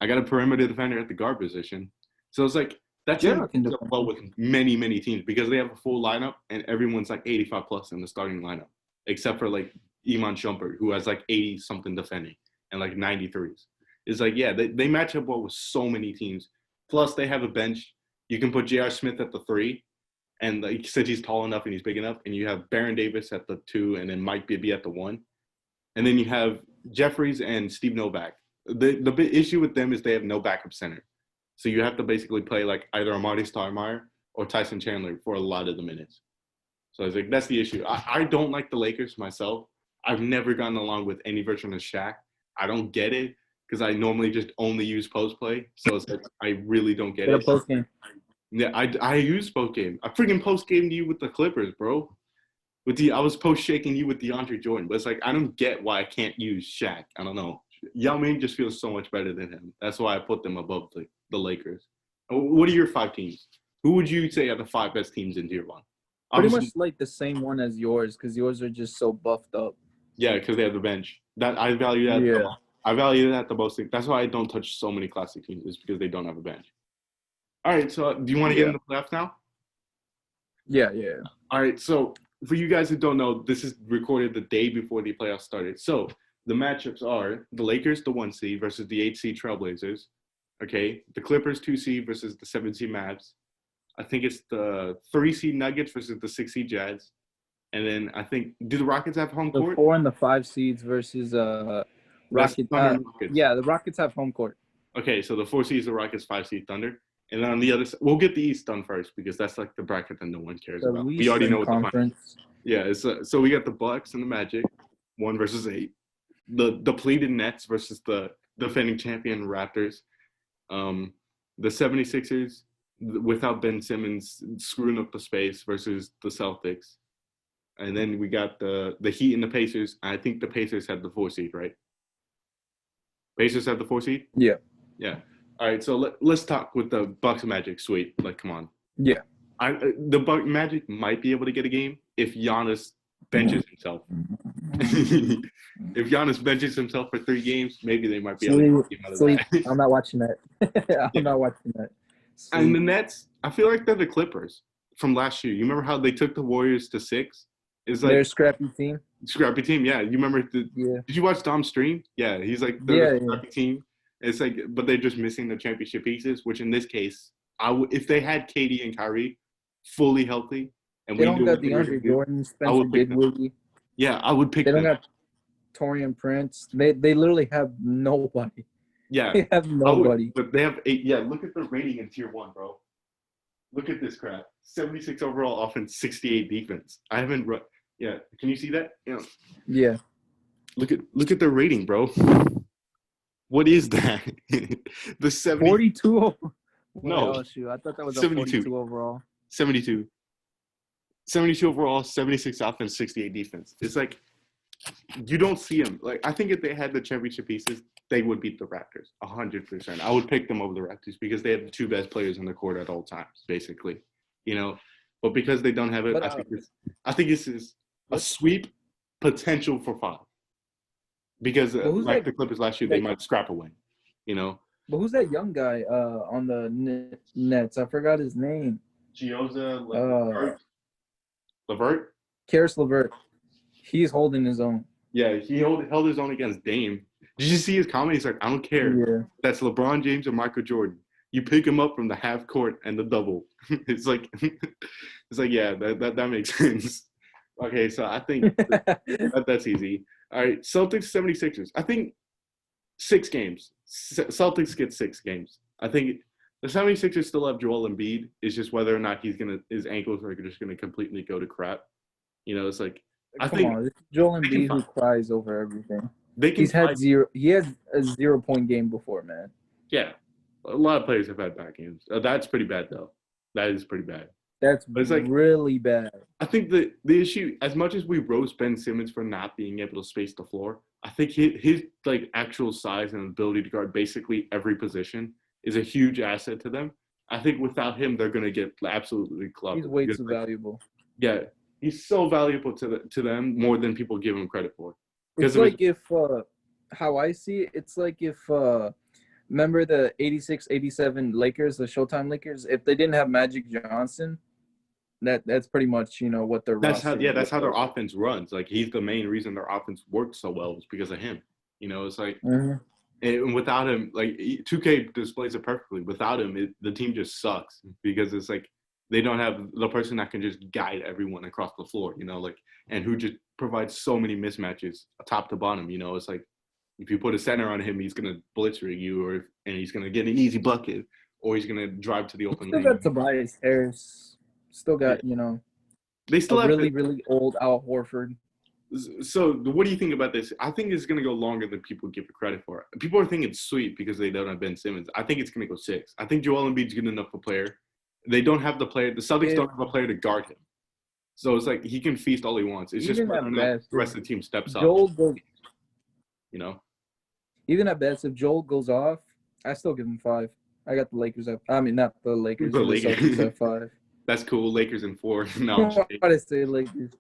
I got a perimeter defender at the guard position. So it's like, that team can well with many, many teams because they have a full lineup and everyone's like 85+ in the starting lineup. Except for like Iman Shumpert, who has like 80-something defending and like 93s. It's like, yeah, they match up well with so many teams. Plus, they have a bench. You can put J.R. Smith at the 3, and like, since he's tall enough and he's big enough, and you have Baron Davis at the 2, and then Mike Bibby at the 1. And then you have Jeffries and Steve Novak. The big issue with them is they have no backup center. So you have to basically play like either Amari Stoudemire or Tyson Chandler for a lot of the minutes. So I was like, that's the issue. I don't like the Lakers myself. I've never gotten along with any version of Shaq. I don't get it. Because I normally just only use post play, so it's like I really don't get it. Post game. Yeah, I use post game. I freaking post gamed you with the Clippers, bro. I was post shaking you with DeAndre Jordan, but it's like I don't get why I can't use Shaq. I don't know. Yao Ming just feels so much better than him. That's why I put them above the Lakers. What are your 5 teams? Who would you say are the 5 best teams in Tier 1? Pretty much like the same one as yours, because yours are just so buffed up. Yeah, because they have the bench. That I value that. Yeah. I value that the most. That's why I don't touch so many classic teams, is because they don't have a bench. All right, so do you want to get in the playoffs now? Yeah. All right, so for you guys who don't know, this is recorded the day before the playoffs started. So the matchups are the Lakers, the 1 seed, versus the 8 seed Trailblazers. Okay, the Clippers, 2 seed, versus the 7 seed Mavs. I think it's the 3 seed Nuggets versus the 6 seed Jazz. And then I think, do the Rockets have home court? The 4 and the 5 seeds versus Rockets. Yeah, the Rockets have home court. Okay, so the 4 seeds, the Rockets, 5 seed Thunder. And then on the other side, we'll get the East done first because that's like the bracket that no one cares about. We already know what the conference. Yeah, so we got the Bucks and the Magic, 1 versus 8. the depleted Nets versus the defending champion Raptors. The 76ers without Ben Simmons screwing up the space versus the Celtics. And then we got the Heat and the Pacers. I think the Pacers had the 4 seed, right? Pacers had the 4 seed? Yeah. Yeah. All right, so let's talk with the Bucks Magic. Sweet. Like, come on. Yeah. The Bucks Magic might be able to get a game if Giannis benches himself. If Giannis benches himself for 3 games, maybe they might be able to get him out of that. I'm not watching that. I'm not watching that. Sweet. And the Nets, I feel like they're the Clippers from last year. You remember how they took the Warriors to 6? It's like they're a scrappy team. Scrappy team, yeah. You remember? Did you watch Dom's stream? Yeah, he's like they're a scrappy team. It's like, but they're just missing the championship pieces. Which in this case, if they had KD and Kyrie fully healthy, and they don't got DeAndre Jordan, Spencer Dinwiddie. Yeah, I would pick. They don't got Torian Prince. They literally have nobody. Yeah, they have nobody. But they have 8. Yeah, look at the rating in Tier 1, bro. Look at this crap. 76 overall offense, 68 defense. I haven't. Yeah, can you see that? Yeah. Look at the rating, bro. What is that? The 70. 42. No. Oh, shoot. I thought that was 72. 42 overall. 72. 72 overall, 76 offense, 68 defense. It's like you don't see them. Like, I think if they had the championship pieces, they would beat the Raptors 100%. I would pick them over the Raptors because they have the 2 best players on the court at all times, basically. But because they don't have it, I think this is a sweep potential for 5. Because like the Clippers last year, they might scrap a win. But who's that young guy on the Nets? I forgot his name. Gioza LeVert? Karis LeVert. He's holding his own. Yeah, he held his own against Dame. Did you see his comment? He's like, I don't care. Yeah. That's LeBron James or Michael Jordan. You pick him up from the half court and the double. It's like, yeah, that makes sense. Okay, so I think that's easy. All right, Celtics 76ers. I think 6 games. Celtics get 6 games. I think the 76ers still have Joel Embiid. It's just whether or not his ankles are just gonna completely go to crap. It's like Come on, it's Joel Embiid who cries over everything. He has a 0-point game before, man. Yeah, a lot of players have had bad games. That's pretty bad though. That is pretty bad. That's really bad. I think the issue, as much as we roast Ben Simmons for not being able to space the floor, I think his like actual size and ability to guard basically every position is a huge asset to them. I think without him, they're gonna get absolutely clubbed. He's way too valuable. Yeah, he's so valuable to them more than people give him credit for. It's like if how I see it, it's like if remember the 86-87 Lakers, the Showtime Lakers, if they didn't have Magic Johnson, that's pretty much what their that's how their offense runs. Like, he's the main reason their offense works so well is because of him. It's like and without him, like 2K displays it perfectly. Without him, the team just sucks because it's like they don't have the person that can just guide everyone across the floor, and who just provides so many mismatches top to bottom. It's like if you put a center on him, he's gonna blitz rig you, and he's gonna get an easy bucket, or he's gonna drive to the open lane. Still got Tobias Harris. Still got they still have really old Al Horford. So what do you think about this? I think it's gonna go longer than people give it credit for. People are thinking it's sweet because they don't have Ben Simmons. I think it's gonna go 6. I think Joel Embiid's good enough a player. They don't have the player. The Celtics don't have a player to guard him. So it's like he can feast all he wants. It's just whether or not the rest of the team steps up. Even at best, if Joel goes off, I still give him 5. I got the Lakers at. I mean, not the Lakers. The Celtics at 5. That's cool. Lakers in 4. No, why did I say Lakers?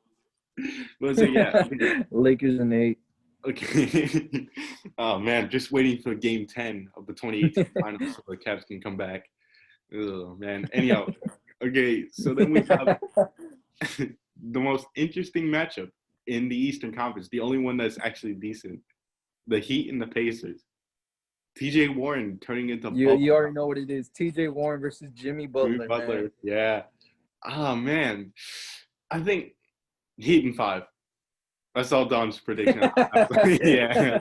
But so, yeah, Lakers in 8. Okay. Oh man, just waiting for Game 10 of the 2018 finals so the Cavs can come back. Oh man. Anyhow, okay. So then we have the most interesting matchup in the Eastern Conference. The only one that's actually decent: the Heat and the Pacers. T.J. Warren turning into you already know what it is. T.J. Warren versus Jimmy Butler. Man. Yeah. Oh man, I think Heat in 5. That's all Dom's prediction. Yeah,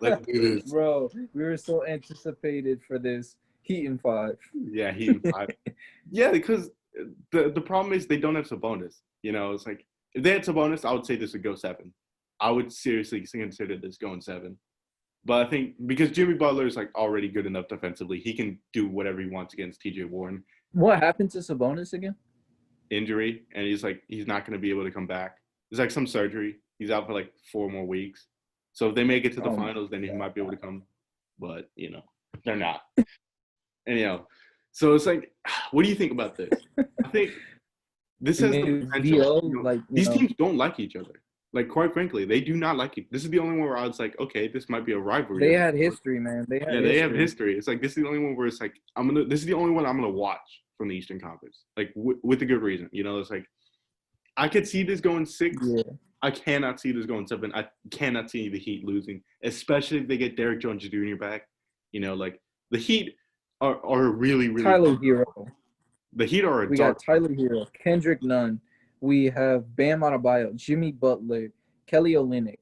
let's do this. Bro, we were so anticipated for this. Heat in 5. Yeah, Heat in 5. Yeah, because the problem is they don't have Sabonis. It's like if they had Sabonis, I would say this would go 7. I would seriously consider this going 7. But I think because Jimmy Butler is like already good enough defensively, he can do whatever he wants against TJ Warren. What happened to Sabonis again? Injury, and he's not going to be able to come back. There's like some surgery. He's out for like 4 more weeks. So if they make it to the finals, then he might be able to come. But they're not. And so it's like, what do you think about this? I think this has the potential. These teams don't like each other. Like, quite frankly, they do not like it. This is the only one where I was like, okay, this might be a rivalry. They had history, man. They have history. It's like, this is the only one where it's like, this is the only one I'm going to watch from the Eastern Conference. Like, with a good reason. It's like, I could see this going 6. Yeah. I cannot see this going 7. I cannot see the Heat losing, especially if they get Derrick Jones Jr. back. Like, the Heat are really, really Tyler Hero. The Heat are We got Tyler Hero, Kendrick Nunn. We have Bam Adebayo, Jimmy Butler, Kelly Olynyk.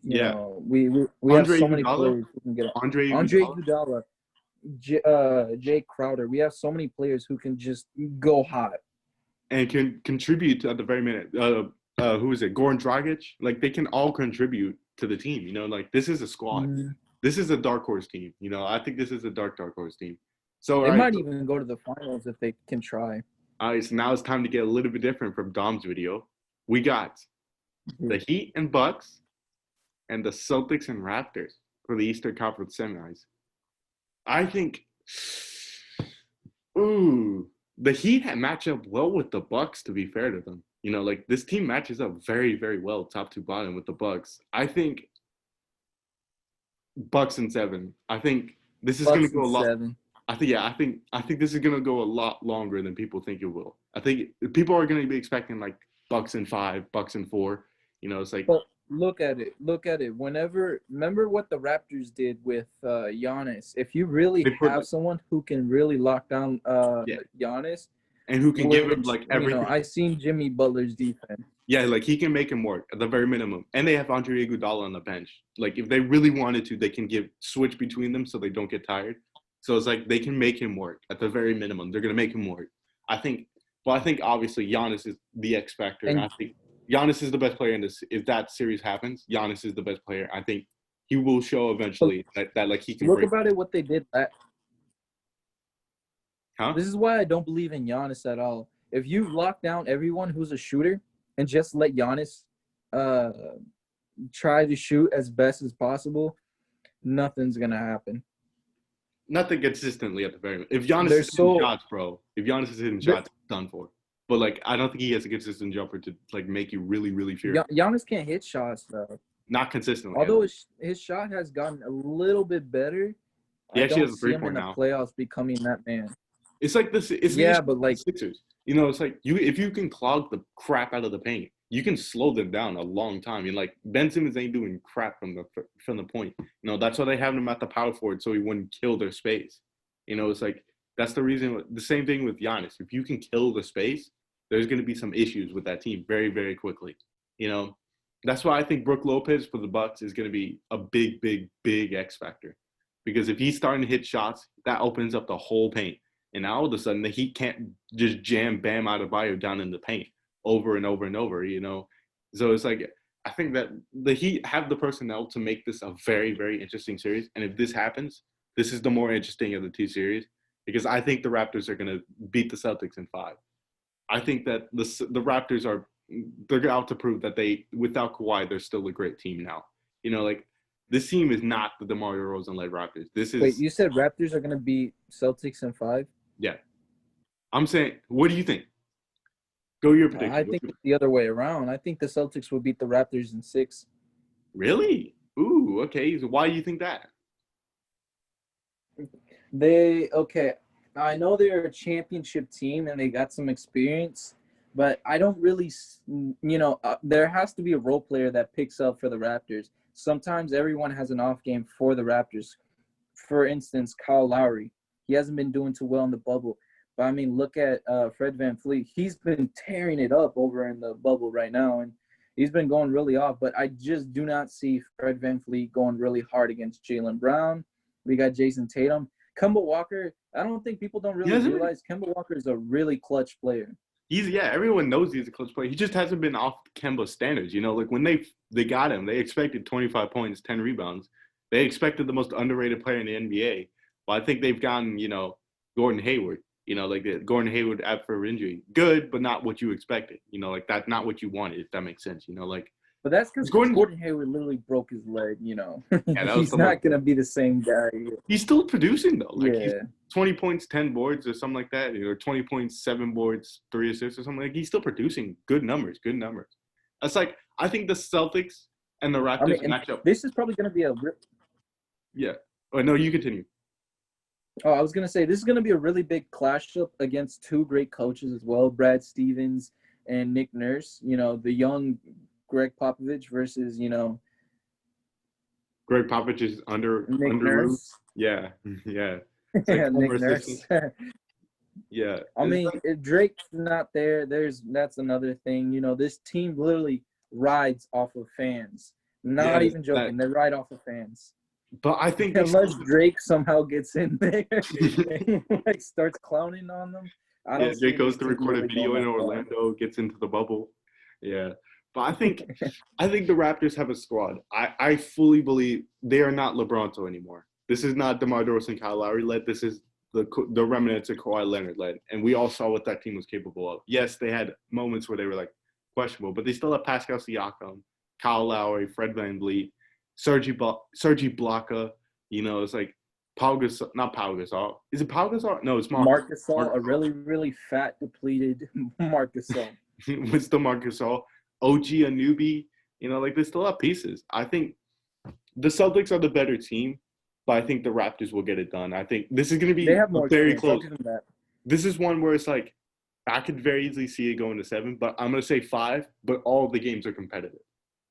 We have so many players who can get Andre Iguodala, Jay Crowder. We have so many players who can just go hot and can contribute at the very minute. Who is it? Goran Dragic. Like, they can all contribute to the team. Like, this is a squad. Mm-hmm. This is a dark horse team. I think this is a dark horse team. So they might even go to the finals if they can try. All right, so now it's time to get a little bit different from Dom's video. We got the Heat and Bucks and the Celtics and Raptors for the Eastern Conference semis. I think, the Heat match up well with the Bucks, to be fair to them. Like, this team matches up very, very well, top to bottom, with the Bucks. I think Bucks in 7. I think this is going to go a lot. 7. I think this is going to go a lot longer than people think it will. I think people are going to be expecting like Bucks in 5, Bucks in 4. It's like. But look at it. Remember what the Raptors did with Giannis. If you really have someone who can really lock down Giannis. And who can give him like everything. I seen Jimmy Butler's defense. Yeah, like he can make him work at the very minimum. And they have Andre Iguodala on the bench. Like, if they really wanted to, they can switch between them so they don't get tired. So it's like they can make him work at the very minimum. They're going to make him work. I think obviously Giannis is the X factor. And I think Giannis is the best player in this. If that series happens, Giannis is the best player. I think he will show eventually that like he can. Look about it, what they did. This is why I don't believe in Giannis at all. If you lock down everyone who's a shooter and just let Giannis try to shoot as best as possible, nothing's going to happen. Nothing consistently at the very end. If Giannis is hitting shots, bro. If Giannis is hitting shots, it's done for. But, like, I don't think he has a consistent jumper to, like, make you really, really fear. Giannis can't hit shots, though. Not consistently. Although his shot has gotten a little bit better, I don't see him in the playoffs becoming that man. It's like this. But like Sixers. It's like if you can clog the crap out of the paint, you can slow them down a long time. Like, Ben Simmons ain't doing crap from the point. That's why they have him at the power forward, so he wouldn't kill their space. It's like that's the reason. The same thing with Giannis. If you can kill the space, there's going to be some issues with that team very, very quickly. That's why I think Brook Lopez for the Bucks is going to be a big, big, big X factor, because if he's starting to hit shots, that opens up the whole paint. And now all of a sudden, the Heat can't just jam Bam Adebayo down in the paint over and over and over, So it's like, I think that the Heat have the personnel to make this a very, very interesting series. And if this happens, this is the more interesting of the two series, because I think the Raptors are going to beat the Celtics in 5. I think that the Raptors they're out to prove that without Kawhi, they're still a great team now. Like, this team is not the DeMar DeRozan-led Raptors. Wait, you said Raptors are going to beat Celtics in 5? Yeah. I'm saying, what do you think? Go your prediction. I think it's the other way around. I think the Celtics will beat the Raptors in 6. Really? Ooh, okay. So why do you think that? I know they're a championship team and they got some experience, but I don't really, there has to be a role player that picks up for the Raptors. Sometimes everyone has an off game for the Raptors. For instance, Kyle Lowry. He hasn't been doing too well in the bubble. But, I mean, look at Fred VanVleet. He's been tearing it up over in the bubble right now, and he's been going really off. But I just do not see Fred VanVleet going really hard against Jaylen Brown. We got Jason Tatum. Kemba Walker, I don't think people don't really realize Kemba Walker is a really clutch player. Everyone knows he's a clutch player. He just hasn't been off Kemba's standards. Like when they got him, they expected 25 points, 10 rebounds. They expected the most underrated player in the NBA. Well, I think they've gotten, Gordon Hayward. Gordon Hayward after injury. Good, but not what you expected. That's not what you wanted, if that makes sense. But that's because Gordon Hayward literally broke his leg, Yeah, he's not going to be the same guy. He's still producing, though. He's 20 points, 10 boards or something like that. Or 20 points, 7 boards, 3 assists or something. He's still producing good numbers. That's I think the Celtics and the Raptors match up. This is probably going to be Yeah. Oh, no, you continue. Oh, I was going to say, this is going to be a really big clash up against 2 great coaches as well, Brad Stevens and Nick Nurse. The young Greg Popovich versus, Greg Popovich is under Nurse. Yeah, yeah. Yeah, Nick Nurse. Yeah. I mean, if Drake's not there, that's another thing. This team literally rides off of fans. Not even joking. They ride off of fans. But I think unless Drake somehow gets in there and starts clowning on them. Drake goes to record a video in Orlando, gets into the bubble. Yeah. But I think the Raptors have a squad. I fully believe they are not LeBronto anymore. This is not DeMar DeRozan, Kyle Lowry led. This is the remnants of Kawhi Leonard led. And we all saw what that team was capable of. Yes, they had moments where they were questionable, but they still have Pascal Siakam, Kyle Lowry, Fred VanVleet, Sergi Ibaka. It's Pau Gasol, not Pau Gasol. Is it Pau Gasol? No, it's Marc Gasol, a really, really fat, depleted Marc Gasol. It's still Marc Gasol. OG Anunoby, they still have pieces. I think the Celtics are the better team, but I think the Raptors will get it done. I think this is going to be very close. This is one where it's I could very easily see it going to 7, but I'm going to say 5, but all of the games are competitive.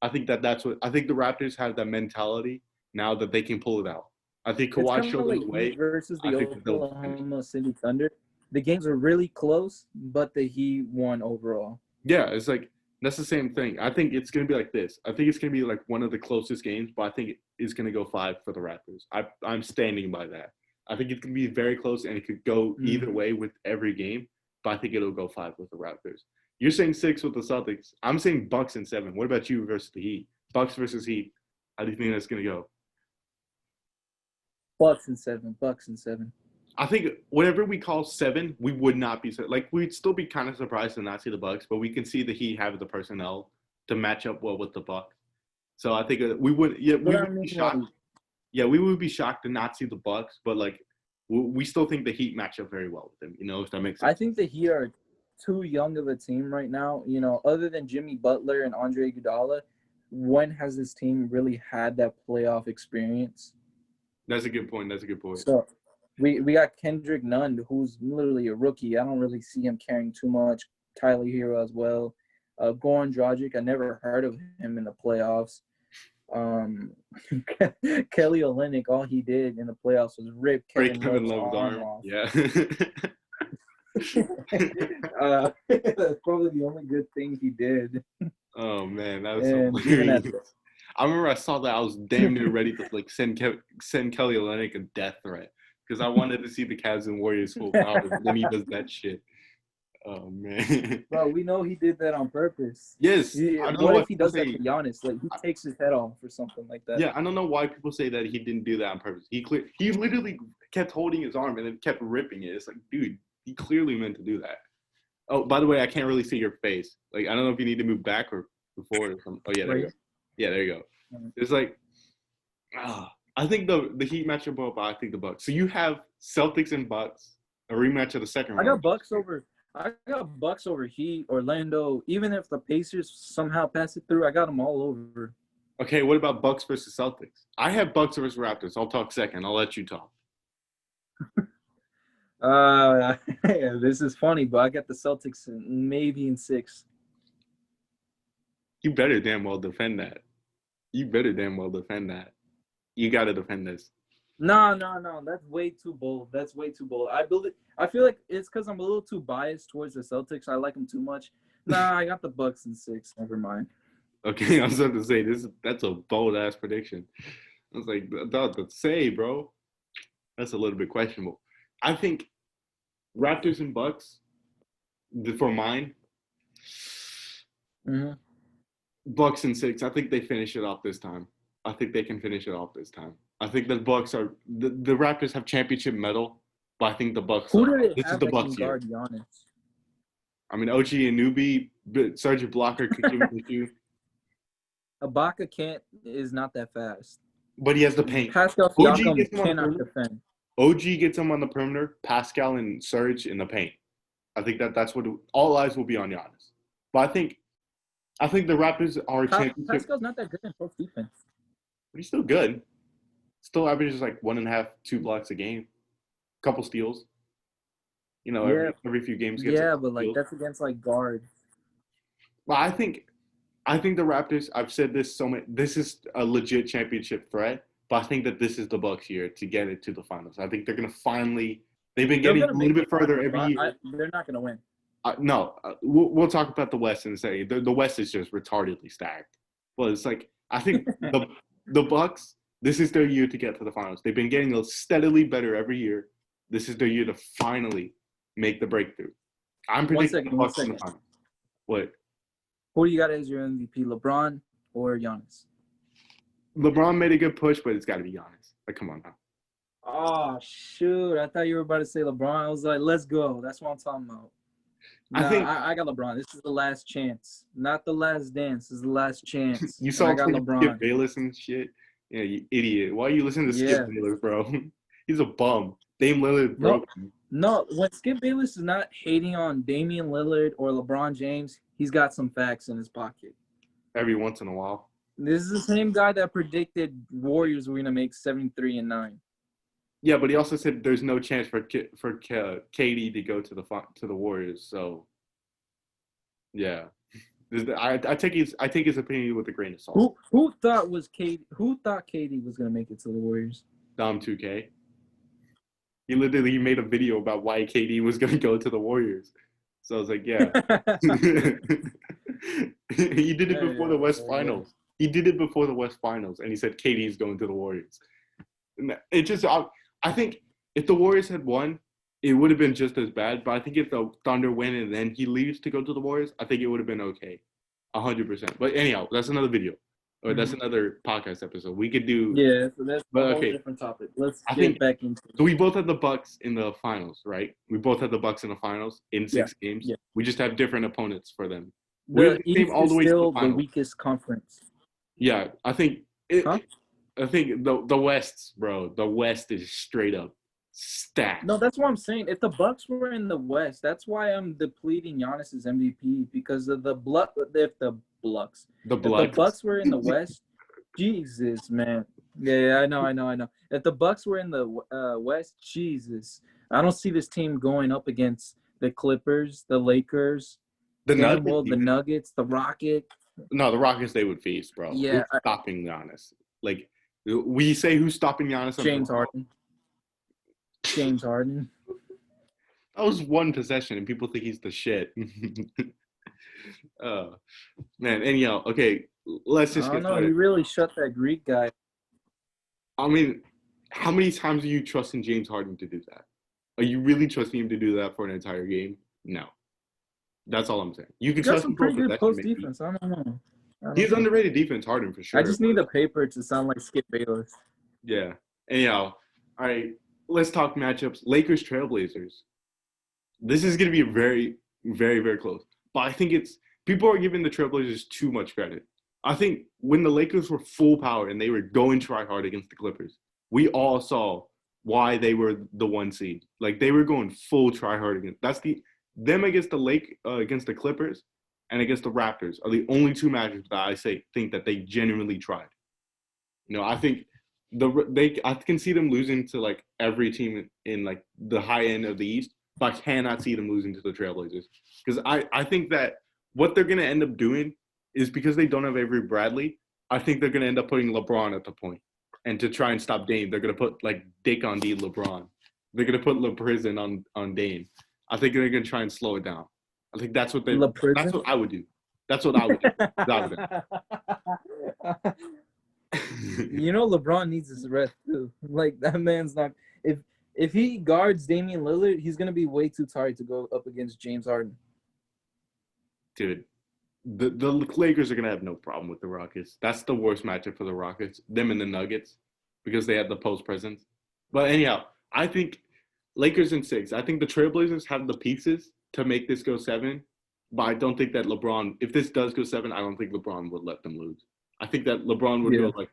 I think that's what – I think the Raptors have that mentality now that they can pull it out. I think Kawhi showed them the way. Versus the Oklahoma City Thunder. The games are really close, but the Heat won overall. Yeah, it's that's the same thing. I think it's going to be like this. I think it's going to be one of the closest games, but I think it's going to go 5 for the Raptors. I'm standing by that. I think it's going to be very close, and it could go either way with every game, but I think it'll go 5 with the Raptors. You're saying 6 with the Celtics. I'm saying Bucks and 7. What about you versus the Heat? Bucks versus Heat. How do you think that's going to go? Bucks and 7. I think whatever we call 7, we would not be we'd still be kind of surprised to not see the Bucks, but we can see the Heat have the personnel to match up well with the Bucks. So I think we would be shocked. Yeah, we would be shocked to not see the Bucks, but we still think the Heat match up very well with them. If that makes sense. I think the Heat are too young of a team right now. Other than Jimmy Butler and Andre Iguodala, when has this team really had that playoff experience? That's a good point. So we got Kendrick Nunn, who's literally a rookie. I don't really see him carrying too much. Tyler Hero as well. Goran Dragic, I never heard of him in the playoffs. Kelly Olynyk, all he did in the playoffs was rip Kevin Love's arm off. Yeah. That's probably the only good thing he did. Oh man, that was so hilarious. I remember I saw that I was damn near ready to send Kelly Olynyk a death threat because I wanted to see the Cavs and Warriors full power, and then he does that shit. Oh man, bro, we know he did that on purpose. Yes. What if he does that to Giannis? He takes his head off or something like that. Yeah, I don't know why people say that he didn't do that on purpose. He literally kept holding his arm and then kept ripping it. It's dude, he clearly meant to do that. Oh, by the way, I can't really see your face. I don't know if you need to move back or forward or something. Oh yeah, there you go. Yeah, there you go. It's I think the Heat matchup up. I think the Bucks. So you have Celtics and Bucks, a rematch of the second round. I got Bucks over Heat, Orlando. Even if the Pacers somehow pass it through, I got them all over. Okay, what about Bucks versus Celtics? I have Bucks versus Raptors. I'll talk second. I'll let you talk. This is funny, but I got the Celtics maybe in 6. You better damn well defend that. You got to defend this. No. That's way too bold. I feel like it's because I'm a little too biased towards the Celtics. I like them too much. Nah, I got the Bucks in 6. Never mind. Okay, I was about to say that's a bold ass prediction. I was about to say, bro. That's a little bit questionable. I think Raptors and Bucks. For mine, Bucks in 6. I think they finish it off this time. I think they can finish it off this time. I think the Bucks are the Raptors have championship medal, but I think the Bucks. Who do they this have is the that Bucks can guard Giannis? I mean, OG Anunoby, Serge Ibaka could give it to you. Ibaka is not that fast. But he has the paint. Pascal Siakam cannot defend. OG gets him on the perimeter. Pascal and Serge in the paint. I think that's what all eyes will be on Giannis. But I think the Raptors are championship. Pascal's not that good in post defense. But he's still good. Still averages like 1.5, 2 blocks a game. Couple steals. You know, every few games gets but like that's against like guard. Well, I think the Raptors, I've said this so much, this is a legit championship threat, but I think that this is the Bucks year to get it to the finals. I think they're going to finally, they've been getting a little bit further every year. They're not going to win. No, we'll talk about the West in a second. The West is just retardedly stacked. Well, it's like, I think the Bucks, this is their year to get to the finals. They've been getting steadily better every year. This is their year to finally make the breakthrough. I'm predicting the Bucks in the finals. What? Who do you got as your MVP, LeBron or Giannis? LeBron made a good push, but it's got to be Giannis. Like, come on now. Oh, shoot. I thought you were about to say LeBron. I was like, let's go. That's what I'm talking about. I got LeBron. This is the last chance. Not the last dance. This is the last chance. You saw Skip Bayless and shit? Yeah, you idiot. Why are you listening to Skip Bayless, bro? He's a bum. Dame Lillard broke him. No, when Skip Bayless is not hating on Damian Lillard or LeBron James, he's got some facts in his pocket. Every once in a while. This is the same guy that predicted Warriors were going to make 73-9. Yeah, but he also said there's no chance for KD to go to the Warriors. So, yeah, I take his opinion with a grain of salt. Who thought KD was going to make it to the Warriors? Dom 2K. He literally made a video about why KD was going to go to the Warriors. So I was like, yeah. He did it before the West Finals. He did it before the West Finals, and he said KD's going to the Warriors. It just, I think if the Warriors had won, it would have been just as bad. But I think if the Thunder win and then he leaves to go to the Warriors, I think it would have been okay, 100%. But anyhow, that's another video, or that's another podcast episode. We could do. Yeah, so that's a whole different topic. Let's get back into it. So we both had the Bucks in the finals, right? We both had the Bucks in the finals in 6 games. Yeah. We just have different opponents for them. The East is still the weakest conference. Yeah, I think I think the West, bro. The West is straight up stacked. No, that's what I'm saying. If the Bucks were in the West, that's why I'm depleting Giannis's MVP because of the the Bucks were in the West, Jesus, man. Yeah, I know. If the Bucks were in the West, Jesus, I don't see this team going up against the Clippers, the Lakers, the Nuggets, the Rockets. No, the Rockets, they would feast, bro. Yeah, who's stopping Giannis? Like, we say who's stopping Giannis? James Harden. That was one possession, and people think he's the shit. Man, anyhow, okay, let's just get started. You really shut that Greek guy. I mean, how many times are you trusting James Harden to do that? Are you really trusting him to do that for an entire game? No. That's all I'm saying. You can trust him for pretty good post defense. I don't know. He's underrated defense, Harden, for sure. I just need the paper to sound like Skip Bayless. Yeah. Anyhow, all right, let's talk matchups. Lakers, Trailblazers. This is going to be very, very, very close. But I think people are giving the Trailblazers too much credit. I think when the Lakers were full power and they were going try hard against the Clippers, we all saw why they were the 1 seed. Like, they were going full try hard against. Them against the Clippers and against the Raptors are the only 2 matches that I think that they genuinely tried. You know, I think I can see them losing to like every team in like the high end of the East, but I cannot see them losing to the Trailblazers because I think that what they're going to end up doing is because they don't have Avery Bradley, I think they're going to end up putting LeBron at the point. And to try and stop Dame, they're going to put like Dick on D LeBron. They're going to put LePrison on Dame. I think they're going to try and slow it down. I think that's what I would do. That's what I would do. You know, LeBron needs his rest too. Like, that man's not. If he guards Damian Lillard, he's gonna be way too tired to go up against James Harden. dude, the Lakers are gonna have no problem with the Rockets. That's the worst matchup for the Rockets, them and the Nuggets, because they have the post presence. But anyhow, I think Lakers in 6. I think the Trailblazers have the pieces to make this go 7, but I don't think that LeBron, if this does go 7, I don't think LeBron would let them lose. I think that LeBron would go like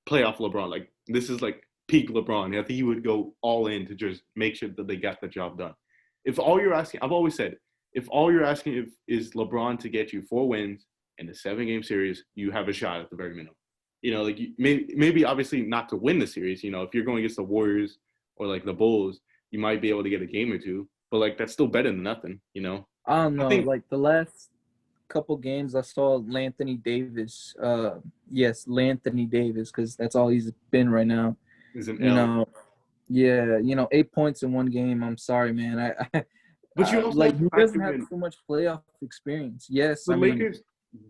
playoff LeBron. Like this is like peak LeBron. I think he would go all in to just make sure that they got the job done. If all you're asking, I've always said, if all you're asking is LeBron to get you 4 wins in a 7-game series, you have a shot at the very minimum. You know, like maybe obviously not to win the series. You know, if you're going against the Warriors or like the Bulls, you might be able to get a game or two. But like that's still better than nothing. You know. I don't know. Like the last couple games, I saw Lanthony Davis. Yes, Lanthony Davis, because that's all he's been right now. Is an you know, yeah, 8 points in one game. I'm sorry, man. But you also like he doesn't have so much playoff experience. Yes, the Lakers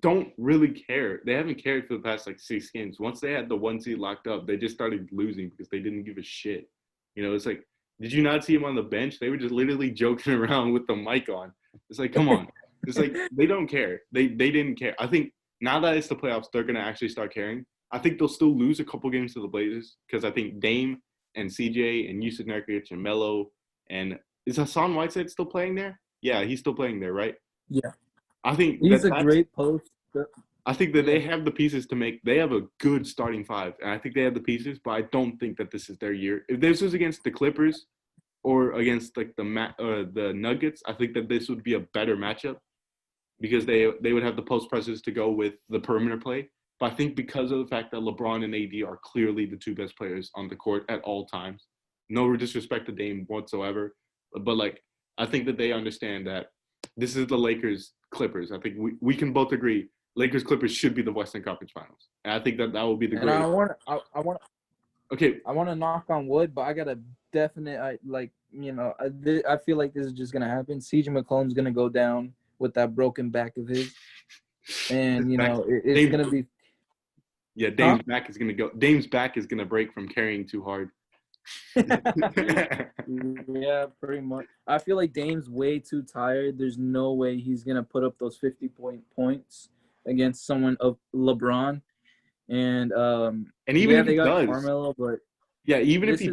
don't really care. They haven't cared for the past like 6 games. Once they had the 1 seed locked up, they just started losing because they didn't give a shit. You know, it's like, did you not see him on the bench? They were just literally joking around with the mic on. It's like, come on. It's like they don't care. They didn't care. I think now that it's the playoffs, they're gonna actually start caring. I think they'll still lose a couple games to the Blazers because I think Dame and CJ and Yusuf Nurkic and Melo and is Hassan Whiteside still playing there? Yeah, he's still playing there, right? Yeah. I think he's a great post. I think that they have the pieces to make. They have a good starting 5, and I think they have the pieces. But I don't think that this is their year. If this was against the Clippers or against like the Nuggets, I think that this would be a better matchup because they would have the post presses to go with the perimeter play. But I think because of the fact that LeBron and AD are clearly the 2 best players on the court at all times, no disrespect to Dame whatsoever, but like I think that they understand that this is the Lakers Clippers. I think we can both agree Lakers Clippers should be the Western Conference Finals, and I think that will be the greatest. And I want to knock on wood, but I got a definite I feel like this is just gonna happen. CJ McCollum's gonna go down with that broken back of his, and it's gonna be. Yeah, Dame's back is gonna go. Dame's back is gonna break from carrying too hard. Yeah, pretty much. I feel like Dame's way too tired. There's no way he's gonna put up those 50-point points against someone of LeBron. And even if they he got does, Carmelo, but even if he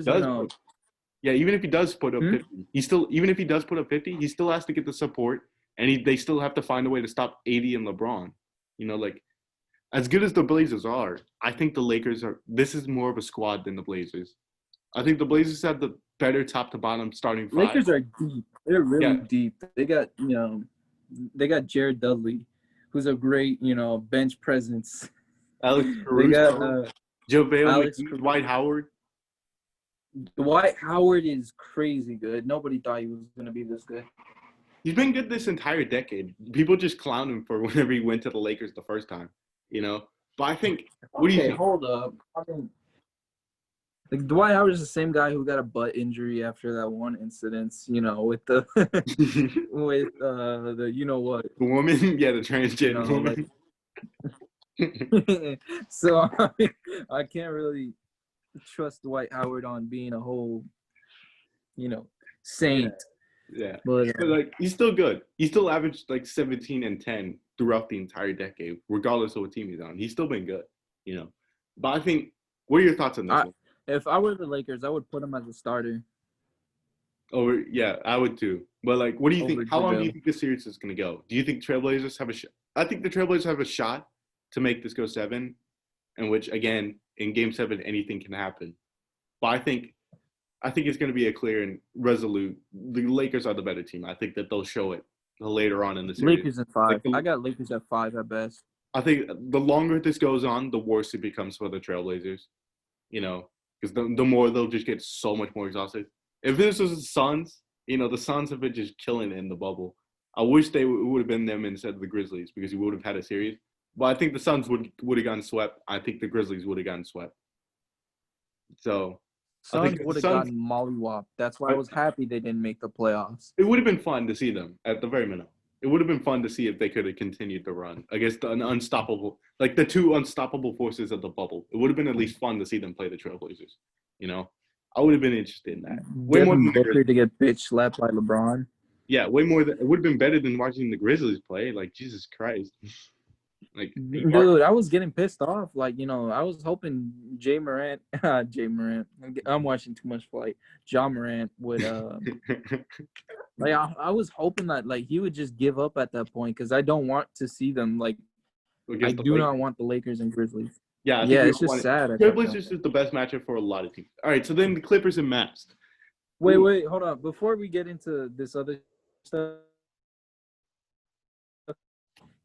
does put up 50, he still he still has to get the support, and they still have to find a way to stop AD and LeBron. You know, like as good as the Blazers are, I think the Lakers are. This is more of a squad than the Blazers. I think the Blazers have the better top to bottom starting 5. Lakers are deep. They're really deep. They got they got Jared Dudley, who's a great bench presence. Alex Caruso, JaVale McGee, Dwight Howard. Dwight Howard is crazy good. Nobody thought he was going to be this good. He's been good this entire decade. People just clown him for whenever he went to the Lakers the first time, But I think, what do you think? Hold up. Like Dwight Howard is the same guy who got a butt injury after that one incident, with the the what. The woman, the transgender woman. So I can't really trust Dwight Howard on being a whole, saint. Yeah. But like he's still good. He still averaged like 17 and 10 throughout the entire decade, regardless of what team he's on. He's still been good, But I think, what are your thoughts on this one? If I were the Lakers, I would put him as a starter. I would too. But like, what do you think? How long do you think this series is going to go? Do you think Trailblazers have a shot? I think the Trailblazers have a shot to make this go 7, in which again in Game 7 anything can happen. But I think it's going to be a clear and resolute. The Lakers are the better team. I think that they'll show it later on in the series. Lakers at 5. I got Lakers at 5 at best. I think the longer this goes on, the worse it becomes for the Trailblazers. Because the more they'll just get so much more exhausted. If this was the Suns, the Suns have been just killing it in the bubble. I wish they would have been them instead of the Grizzlies because we would have had a series. But I think the Suns would have gotten swept. I think the Grizzlies would have gotten swept. So Suns would have gotten mollywopped. That's why I was happy they didn't make the playoffs. It would have been fun to see them at the very minimum. It would have been fun to see if they could have continued the run against the 2 unstoppable forces of the bubble. It would have been at least fun to see them play the Trailblazers. I would have been interested in that. Way more than Booker to get bitch slapped by LeBron. Yeah, way more. It would have been better than watching the Grizzlies play. Like, Jesus Christ. Like, dude, I was getting pissed off. Like, I was hoping Jay Morant. I'm watching too much Flight. Ja Morant would like I was hoping that like he would just give up at that point because I don't want to see them like I do not want the Lakers and Grizzlies. Yeah, I think it's just sad. Trailblazers is the best matchup for a lot of teams. All right, so then the Clippers and Mavs. Wait, hold on. Before we get into this other stuff,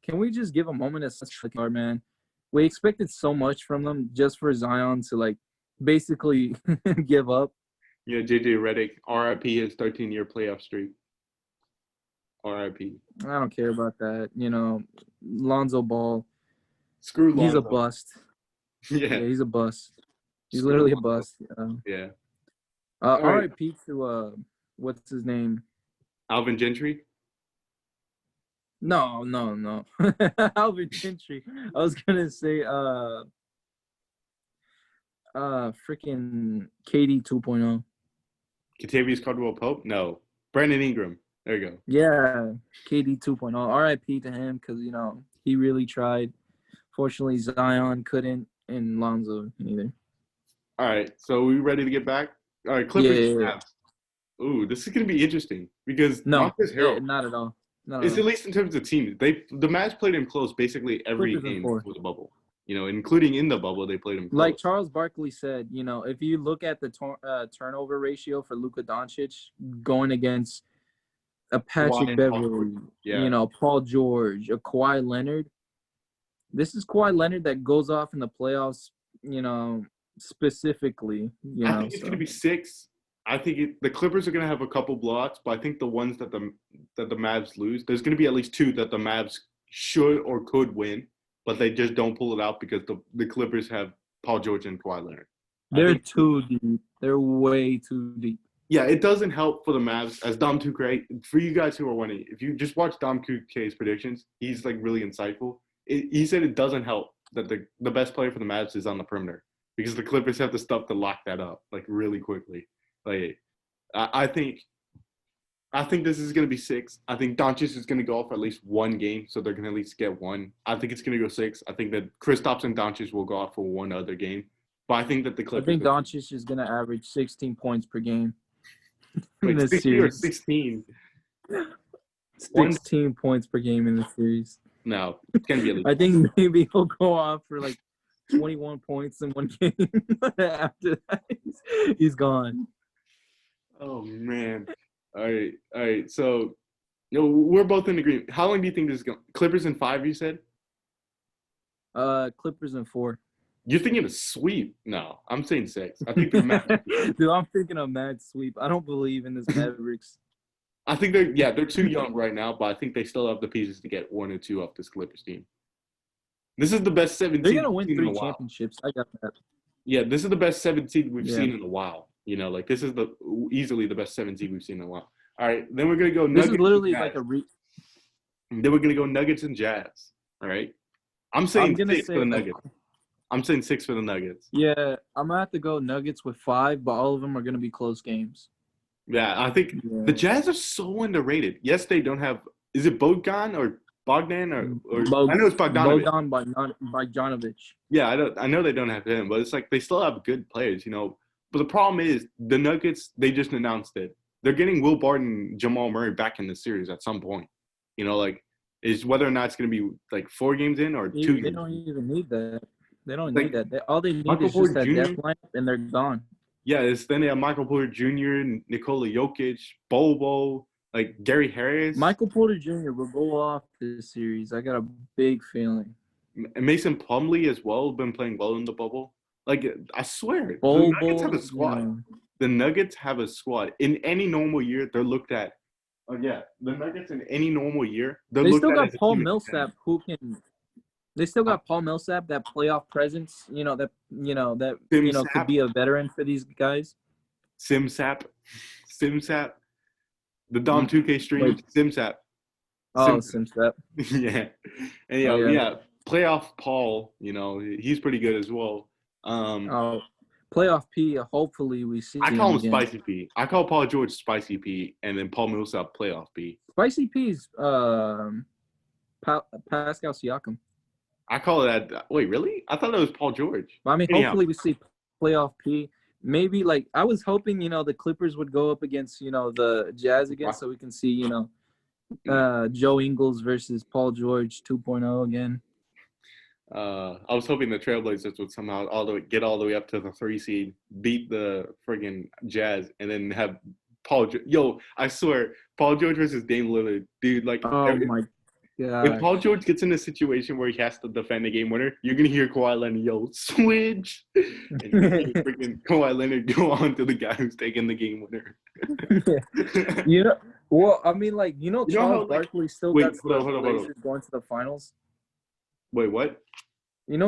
can we just give a moment of such man? We expected so much from them just for Zion to like basically give up. Yeah, JJ Redick, RIP his 13-year playoff streak. RIP. I don't care about that. Lonzo Ball. Screw Lonzo. He's a bust. Yeah, he's a bust. He's literally a bust. Yeah. RIP to what's his name? Alvin Gentry. No. Alvin Gentry. I was gonna say freaking KD 2.0. Kentavious Caldwell-Pope? No. Brandon Ingram. There you go. Yeah, KD 2.0. RIP to him because he really tried. Fortunately, Zion couldn't, and Lonzo neither. All right, so we ready to get back? All right, Clippers. Yeah. Ooh, this is gonna be interesting because Montrezl Harrell, not at all. At least in terms of teams. The Mavs played him close basically every game before the bubble. Including in the bubble, they played him close. Like Charles Barkley said, if you look at the turnover ratio for Luka Doncic going against a Patrick Beverley, Paul George, a Kawhi Leonard, this is Kawhi Leonard that goes off in the playoffs, specifically. I think it's going to be 6. I think the Clippers are going to have a couple blowouts, but I think the ones that the Mavs lose, there's going to be at least 2 that the Mavs should or could win, but they just don't pull it out because the Clippers have Paul George and Kawhi Leonard. They're too deep. They're way too deep. Yeah, it doesn't help for the Mavs, as Dom 2K. For you guys who are wondering, if you just watch Dom 2K's predictions, he's like really insightful. He said it doesn't help that the best player for the Mavs is on the perimeter because the Clippers have the stuff to lock that up like really quickly. Like, I think this is going to be 6. I think Doncic is going to go off at least one game, so they're going to at least get one. I think it's going to go 6. I think that Kristaps and Doncic will go off for one other game. But I think that the Clippers... I think Doncic is going to average 16 points per game. Wait, 16 or 16? 16 points per game in the series. No, it's going to be at least I think maybe he'll go off for like 21 points in one game. After that, he's gone. Oh, man. All right. So, we're both in agreement. How long do you think this is going? Clippers in 5, you said? Clippers in 4. You're thinking of sweep? No, I'm saying 6. I think they're mad. Dude, I'm thinking of mad sweep. I don't believe in this Mavericks. I think they're too young right now, but I think they still have the pieces to get 1 or 2 off this Clippers team. This is the best 7 seed. They're gonna win 3 championships. I got that. Yeah, this is the best 7 seed we've seen in a while. This is easily the best 7 seed we've seen in a while. All right, then we're gonna go Nuggets. This is literally like Then we're gonna go Nuggets and Jazz. All right, I'm saying 6 for the Nuggets. I'm saying 6 for the Nuggets. Yeah, I'm gonna have to go Nuggets with 5, but all of them are gonna be close games. Yeah, I think the Jazz are so underrated. Yes, they don't have. Is it Bogdan or Bogdan or I know it's Bogdanovic. Bogdan Bogdanovic. Yeah, I know they don't have him, but it's like they still have good players, But the problem is the Nuggets. They just announced it. They're getting Will Barton and Jamal Murray back in the series at some point. Is whether or not it's going to be like 4 games in or 2 games. They don't even need that. They don't need that. All they need is just that depth lineup, and they're gone. Yeah, then they have Michael Porter Jr., Nikola Jokic, Bobo, like Gary Harris. Michael Porter Jr. will go off this series. I got a big feeling. Mason Plumlee as well, been playing well in the bubble. Like, I swear, the Nuggets have a squad. Yeah. The Nuggets have a squad. In any normal year, they're looked at. Oh, yeah. The Nuggets in any normal year, they still got Paul Millsap who can – they still got Paul Millsap, that playoff presence, that could be a veteran for these guys. Simsap. The Dom 2K stream, Simsap. Oh, Simsap. Yeah. And playoff Paul, he's pretty good as well. Playoff P. Hopefully, we see. I call him again. Spicy P. I call Paul George Spicy P, and then Paul Millsap Playoff P. Spicy P's Pascal Siakam. I call it that. Wait, really? I thought it was Paul George. Well, I mean, hopefully we see Playoff P. Maybe I was hoping, the Clippers would go up against, the Jazz again, so we can see, Joe Ingles versus Paul George 2.0 again. I was hoping the Trailblazers would somehow get all the way up to the 3 seed, beat the friggin' Jazz, and then have Paul. I swear, Paul George versus Dame Lillard, dude. Like, oh my god! If Paul George gets in a situation where he has to defend a game winner, you're gonna hear Kawhi Leonard switch, and you're gonna hear freaking Kawhi Leonard go on to the guy who's taking the game winner. Well, I mean, Charles Barkley still got the Blazers going to the finals. Wait, what?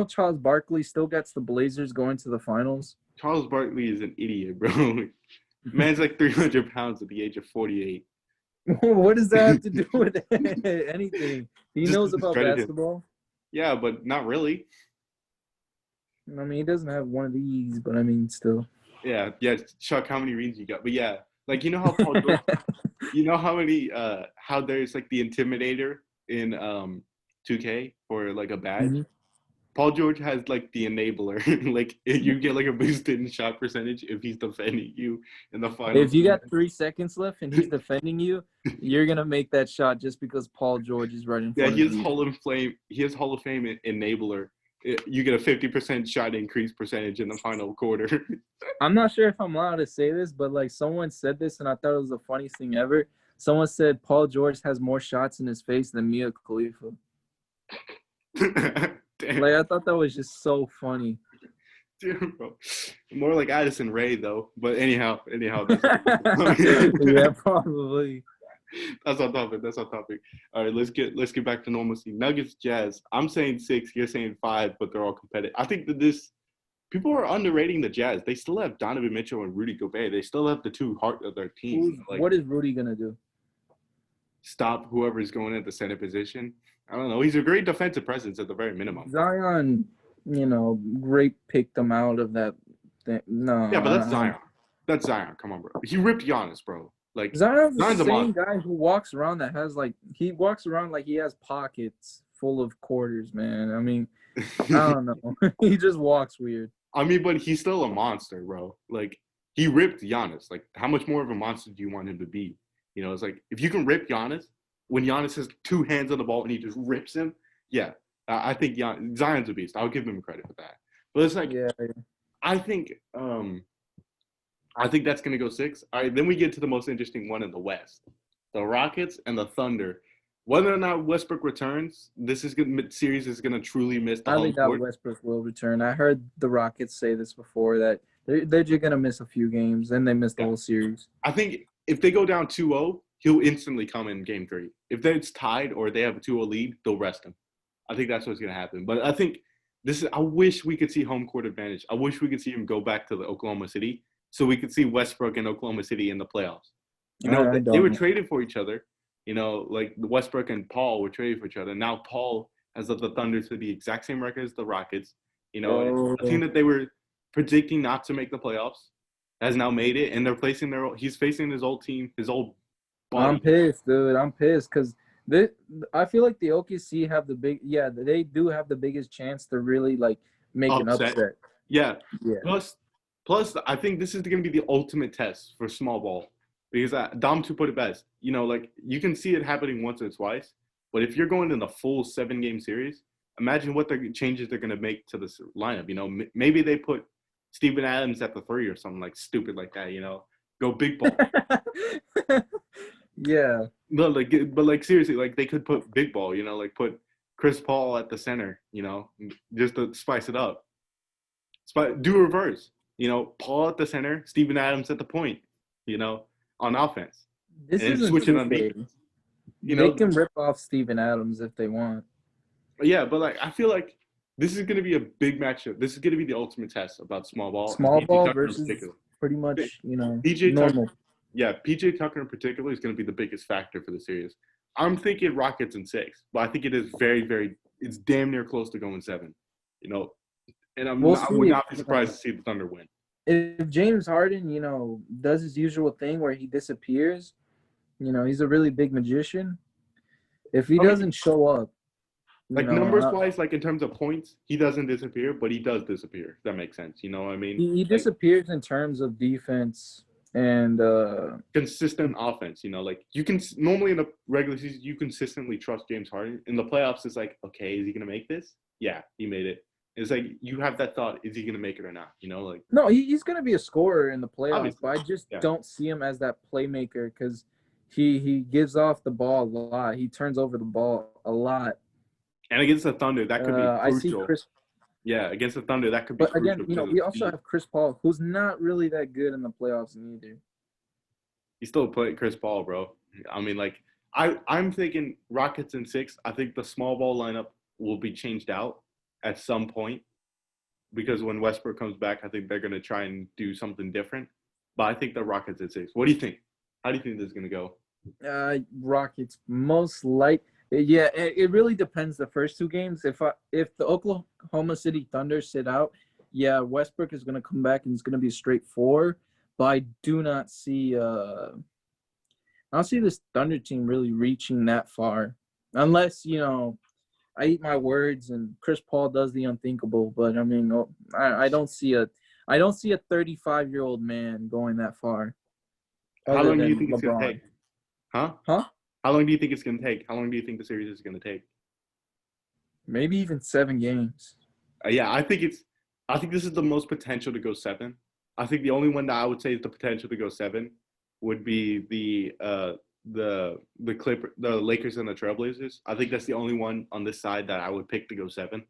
Charles Barkley still gets the Blazers going to the finals. Charles Barkley is an idiot, bro. Man's like 300 pounds at the age of 48. What does that have to do with anything? He knows about basketball. Yeah, but not really. I mean, he doesn't have one of these, but I mean, still. Yeah. Chuck, how many rings you got? But yeah, how Paul George, how there's like the Intimidator in 2K for like a badge. Mm-hmm. Paul George has like the enabler. Like you get like a boosted in shot percentage if he's defending you in the final. If you got 3 seconds left and he's defending you, you're gonna make that shot just because Paul George is right in front of you. He has Hall of Fame enabler. You get a 50% shot increase percentage in the final quarter. I'm not sure if I'm allowed to say this, but someone said this and I thought it was the funniest thing ever. Someone said Paul George has more shots in his face than Mia Khalifa. I thought that was just so funny. Dude, bro. More like Addison Rae, though. But anyhow. Yeah, probably. That's our topic. All right, let's get back to normalcy. Nuggets, Jazz. I'm saying 6. You're saying 5, but they're all competitive. I think that people are underrating the Jazz. They still have Donovan Mitchell and Rudy Gobert. They still have the two heart of their team. What is Rudy gonna do? Stop whoever's going at the center position. I don't know. He's a great defensive presence at the very minimum. Zion, great picked him out of that thing. No. Yeah, but that's Zion. That's Zion. Come on, bro. He ripped Giannis, bro. Like Zion's the same guy who walks around that has he walks around like he has pockets full of quarters, man. I mean, I don't know. He just walks weird. I mean, but he's still a monster, bro. Like he ripped Giannis. Like how much more of a monster do you want him to be? It's like if you can rip Giannis. When Giannis has 2 hands on the ball and he just rips him, yeah, I think Zion's a beast. I'll give him credit for that. But it's like, yeah. I think that's gonna go 6. All right, then we get to the most interesting one in the West: the Rockets and the Thunder. Whether or not Westbrook returns, series is gonna truly miss the whole court. I think that Westbrook will return. I heard the Rockets say this before that they're just gonna miss a few games, and they missed the whole series. I think if they go down 2-0. He'll instantly come in game 3. If it's tied or they have a 2-0 lead, they'll rest him. I think that's what's going to happen. But I think I wish we could see home court advantage. I wish we could see him go back to the Oklahoma City so we could see Westbrook and Oklahoma City in the playoffs. They were traded for each other. Like Westbrook and Paul were traded for each other. Now Paul has the Thunder to the exact same record as the Rockets. A team that they were predicting not to make the playoffs has now made it, and he's facing his old team, his old body. I'm pissed, dude. I'm pissed because I feel like the OKC have they do have the biggest chance to really make an upset. Yeah. Plus, I think this is going to be the ultimate test for small ball because Dom to put it best. You can see it happening once or twice, but if you're going in a full 7-game series, imagine what changes they're going to make to this lineup. Maybe they put Steven Adams at the 3 or something stupid like that. Go big ball. Yeah. No, seriously, they could put big ball, put Chris Paul at the center, just to spice it up. Do reverse, Paul at the center, Steven Adams at the point, on offense. This is switching on defense. They can rip off Steven Adams if they want. Yeah, but I feel like this is going to be a big matchup. This is going to be the ultimate test about small ball. Small ball versus pretty much, normal. Yeah, PJ Tucker in particular is going to be the biggest factor for the series. I'm thinking Rockets in 6, but I think it is very, very – it's damn near close to going 7, And I would not be surprised to see the Thunder win. if James Harden, does his usual thing where he disappears, he's a really big magician. If he doesn't show up, like numbers wise, like in terms of points, he doesn't disappear, but he does disappear. If that makes sense. You know what I mean? He disappears in terms of defense and consistent offense. Like you can normally in the regular season you consistently trust James Harden. In the playoffs, it's like, okay, is he gonna make this? Yeah, he made it. It's like you have that thought: is he gonna make it or not? Like no, he's gonna be a scorer in the playoffs, obviously. But I just don't see him as that playmaker because he gives off the ball a lot. He turns over the ball a lot. And against the Thunder, that could be crucial. I see Chris. Yeah, against the Thunder, that could be. But again, we also have Chris Paul, who's not really that good in the playoffs either. You still play Chris Paul, bro. I mean, like I'm thinking Rockets in 6. I think the small ball lineup will be changed out at some point because when Westbrook comes back, I think they're gonna try and do something different. But I think the Rockets at 6. What do you think? How do you think this is gonna go? Rockets most like. Yeah, it really depends. The first 2 games, if the Oklahoma City Thunder sit out, yeah, Westbrook is gonna come back and it's gonna be a straight 4. But I do not see I don't see this Thunder team really reaching that far, unless I eat my words and Chris Paul does the unthinkable. But I mean, I don't see a 35-year-old man going that far. How long do you think it's gonna take? Huh? How long do you think it's going to take? How long do you think the series is going to take? Maybe even 7 games. Yeah, I think this is the most potential to go 7. I think the only one that I would say is the potential to go 7 would be the Lakers and the Trailblazers. I think that's the only one on this side that I would pick to go 7.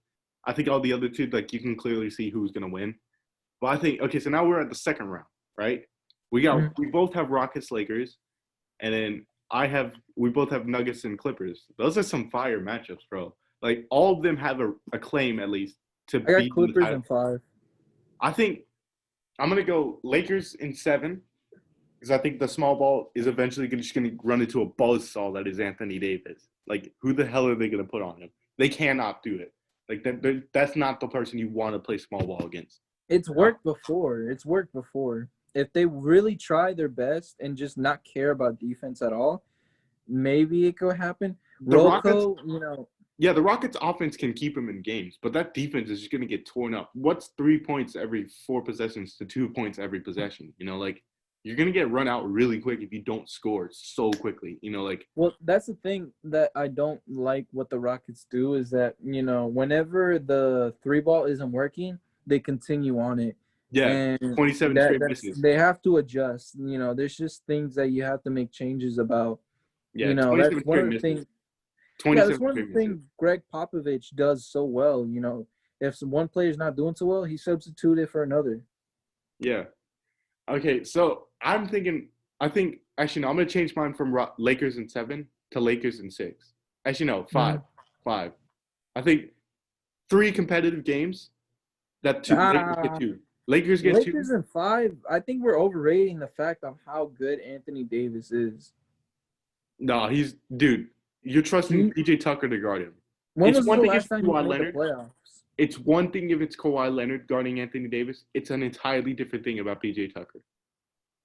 I think all the other 2, like you can clearly see who's going to win. But I think so now we're at the second round, right? We both have Rockets, Lakers, and then we both have Nuggets and Clippers. Those are some fire matchups, bro. Like all of them have a claim at least to be. I got Clippers in 5. I think I'm gonna go Lakers in 7 because I think the small ball is eventually just gonna run into a buzzsaw that is Anthony Davis. Like who the hell are they gonna put on him? They cannot do it. Like that's not the person you want to play small ball against. It's worked before. If they really try their best and just not care about defense at all, maybe it could happen. The Rockets, Yeah, the Rockets offense can keep them in games, but that defense is just going to get torn up. What's 3 points every 4 possessions to 2 points every possession? Like you're going to get run out really quick if you don't score so quickly, Well, that's the thing that I don't like what the Rockets do is that, whenever the 3 ball isn't working, they continue on it. Yeah, 27 straight misses. They have to adjust. There's just things that you have to make changes about. Yeah, that's one of the things. Yeah, that's one of the things Greg Popovich does so well. If one player's not doing so well, he substitutes it for another. Yeah. Okay, so I'm going to change mine from Lakers in 7 to Lakers in 6. Actually, no, 5. Mm-hmm. 5. I think 3 competitive games that Lakers get 2. Lakers in 5. I think we're overrating the fact of how good Anthony Davis is. No, you're trusting PJ Tucker to guard him. When was the last time you made the playoffs? It's one thing if it's Kawhi Leonard guarding Anthony Davis. It's an entirely different thing about PJ Tucker.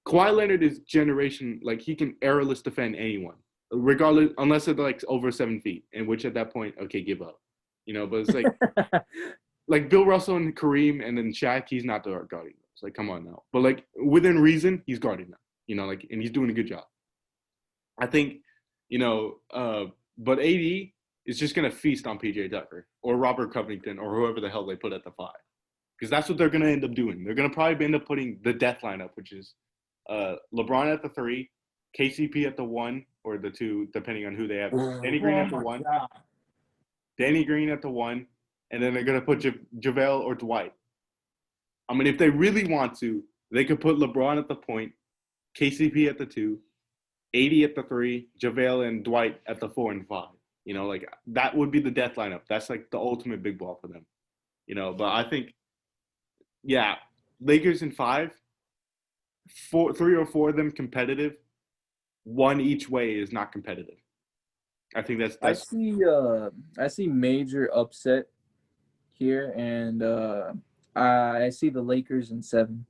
Kawhi Leonard is generation, like he can errorless defend anyone, regardless, unless they're like over 7 feet, in which at that point, okay, give up. But it's like like Bill Russell and Kareem and then Shaq, he's not the guarding them. It's like, come on now. But like within reason, he's guarding them. And he's doing a good job. I think, but AD is just gonna feast on PJ Tucker or Robert Covington or whoever the hell they put at the 5. Because that's what they're gonna end up doing. They're gonna probably end up putting the death lineup, which is LeBron at the 3, KCP at the 1 or the 2, depending on who they have. Danny Green at the 1. Danny Green at the 1. And then they're going to put JaVale or Dwight. I mean, if they really want to, they could put LeBron at the point, KCP at the 2, AD at the 3, JaVale and Dwight at the 4 and 5. Like that would be the death lineup. That's like the ultimate big ball for them. But I think, yeah, Lakers in 5, 3 or 4 of them competitive. 1 each way is not competitive. I think that's I see major upset here, and I see the Lakers in 7.